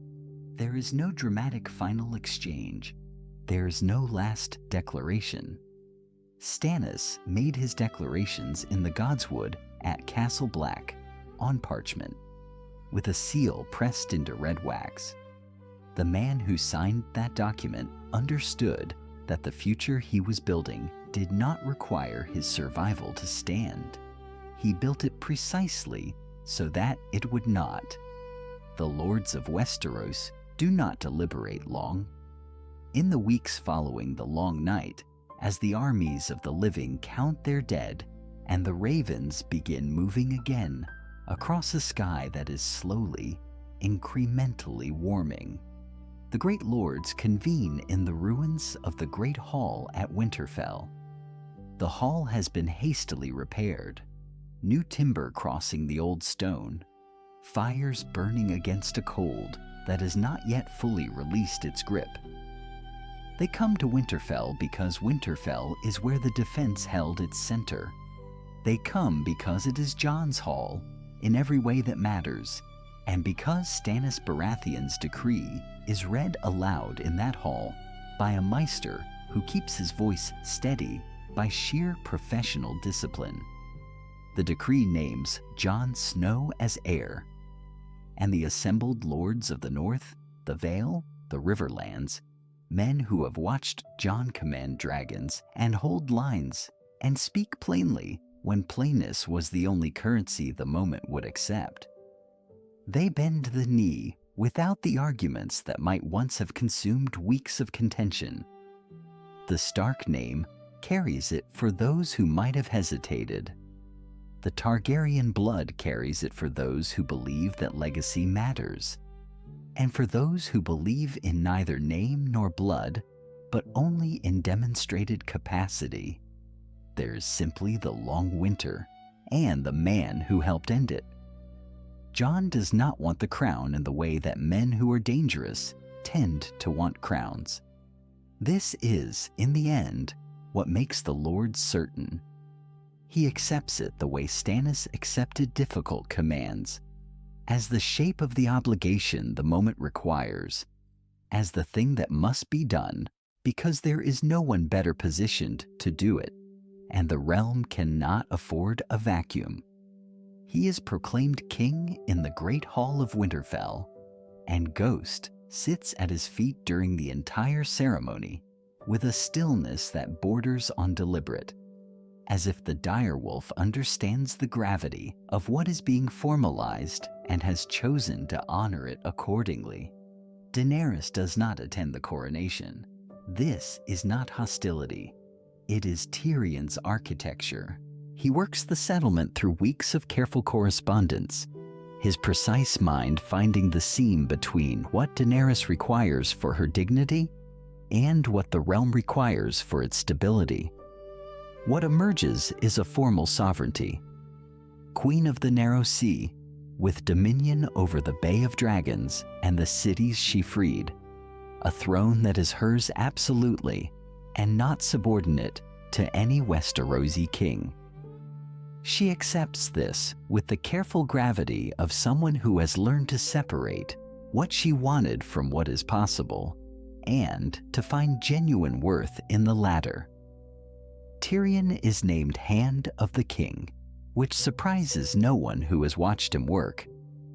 There is no dramatic final exchange. There is no last declaration. Stannis made his declarations in the Godswood at Castle Black, on parchment, with a seal pressed into red wax. The man who signed that document understood that the future he was building did not require his survival to stand. He built it precisely so that it would not. The lords of Westeros do not deliberate long. In the weeks following the long night, as the armies of the living count their dead, and the ravens begin moving again across a sky that is slowly, incrementally warming, the great lords convene in the ruins of the great hall at Winterfell. The hall has been hastily repaired, new timber crossing the old stone, fires burning against a cold that has not yet fully released its grip. They come to Winterfell because Winterfell is where the defense held its center. They come because it is Jon's hall, in every way that matters, and because Stannis Baratheon's decree is read aloud in that hall by a Maester who keeps his voice steady by sheer professional discipline. The decree names Jon Snow as heir, and the assembled lords of the North, the Vale, the Riverlands, men who have watched Jon command dragons and hold lines and speak plainly when plainness was the only currency the moment would accept. They bend the knee without the arguments that might once have consumed weeks of contention. The Stark name carries it for those who might have hesitated. The Targaryen blood carries it for those who believe that legacy matters, and for those who believe in neither name nor blood, but only in demonstrated capacity. There's simply the long winter and the man who helped end it. Jon does not want the crown in the way that men who are dangerous tend to want crowns. This is, in the end, what makes the Lord certain. He accepts it the way Stannis accepted difficult commands, as the shape of the obligation the moment requires, as the thing that must be done because there is no one better positioned to do it, and the realm cannot afford a vacuum. He is proclaimed king in the great hall of Winterfell, and Ghost sits at his feet during the entire ceremony with a stillness that borders on deliberate, as if the direwolf understands the gravity of what is being formalized and has chosen to honor it accordingly. Daenerys does not attend the coronation. This is not hostility. It is Tyrion's architecture. He works the settlement through weeks of careful correspondence, his precise mind finding the seam between what Daenerys requires for her dignity and what the realm requires for its stability. What emerges is a formal sovereignty, Queen of the Narrow Sea, with dominion over the Bay of Dragons and the cities she freed, a throne that is hers absolutely and not subordinate to any Westerosi king. She accepts this with the careful gravity of someone who has learned to separate what she wanted from what is possible, and to find genuine worth in the latter. Tyrion is named Hand of the King, which surprises no one who has watched him work,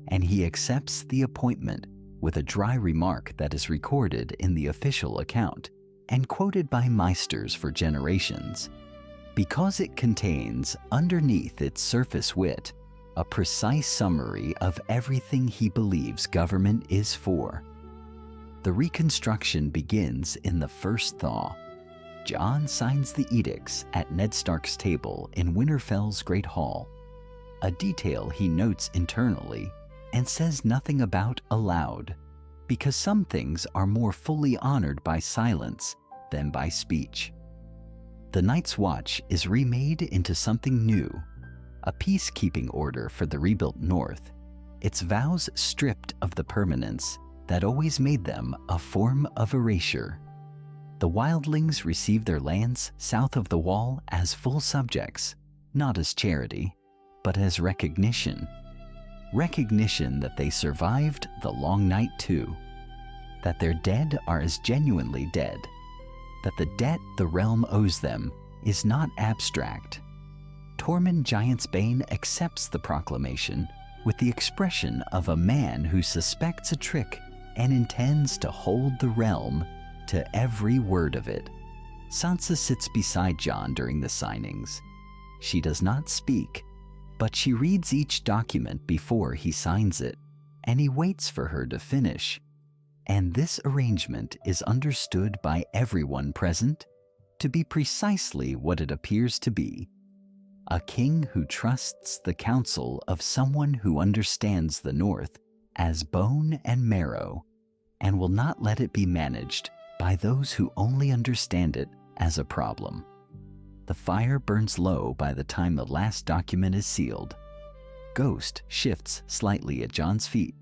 and he accepts the appointment with a dry remark that is recorded in the official account and quoted by Meisters for generations, because it contains, underneath its surface wit, a precise summary of everything he believes government is for. The reconstruction begins in the first thaw. Jon signs the edicts at Ned Stark's table in Winterfell's Great Hall, a detail he notes internally and says nothing about aloud, because some things are more fully honored by silence than by speech. The Night's Watch is remade into something new, a peacekeeping order for the rebuilt North, its vows stripped of the permanence that always made them a form of erasure. The wildlings receive their lands south of the Wall as full subjects, not as charity, but as recognition. Recognition that they survived the long night too, that their dead are as genuinely dead, that the debt the realm owes them is not abstract. Tormund Giantsbane accepts the proclamation with the expression of a man who suspects a trick and intends to hold the realm to every word of it. Sansa sits beside Jon during the signings. She does not speak, but she reads each document before he signs it, and he waits for her to finish. And this arrangement is understood by everyone present to be precisely what it appears to be: a king who trusts the counsel of someone who understands the North as bone and marrow, and will not let it be managed by those who only understand it as a problem. The fire burns low by the time the last document is sealed. Ghost shifts slightly at Jon's feet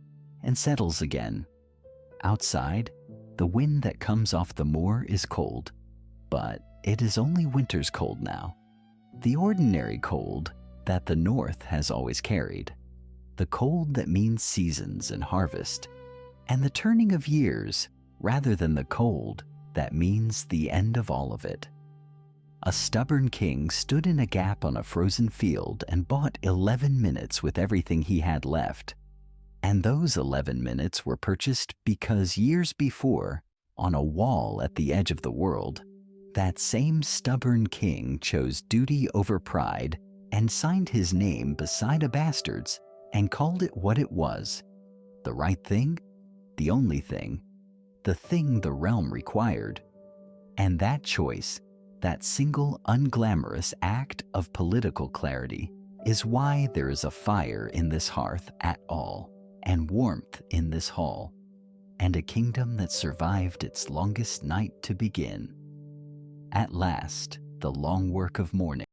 and settles again. Outside, the wind that comes off the moor is cold, but it is only winter's cold now. The ordinary cold that the North has always carried. The cold that means seasons and harvest, and the turning of years, rather than the cold that means the end of all of it. A stubborn king stood in a gap on a frozen field and bought 11 minutes with everything he had left. And those 11 minutes were purchased because years before, on a wall at the edge of the world, that same stubborn king chose duty over pride and signed his name beside a bastard's and called it what it was: the right thing, the only thing, the thing the realm required. And that choice, that single unglamorous act of political clarity, is why there is a fire in this hearth at all, and warmth in this hall, and a kingdom that survived its longest night to begin. At last, the long work of mourning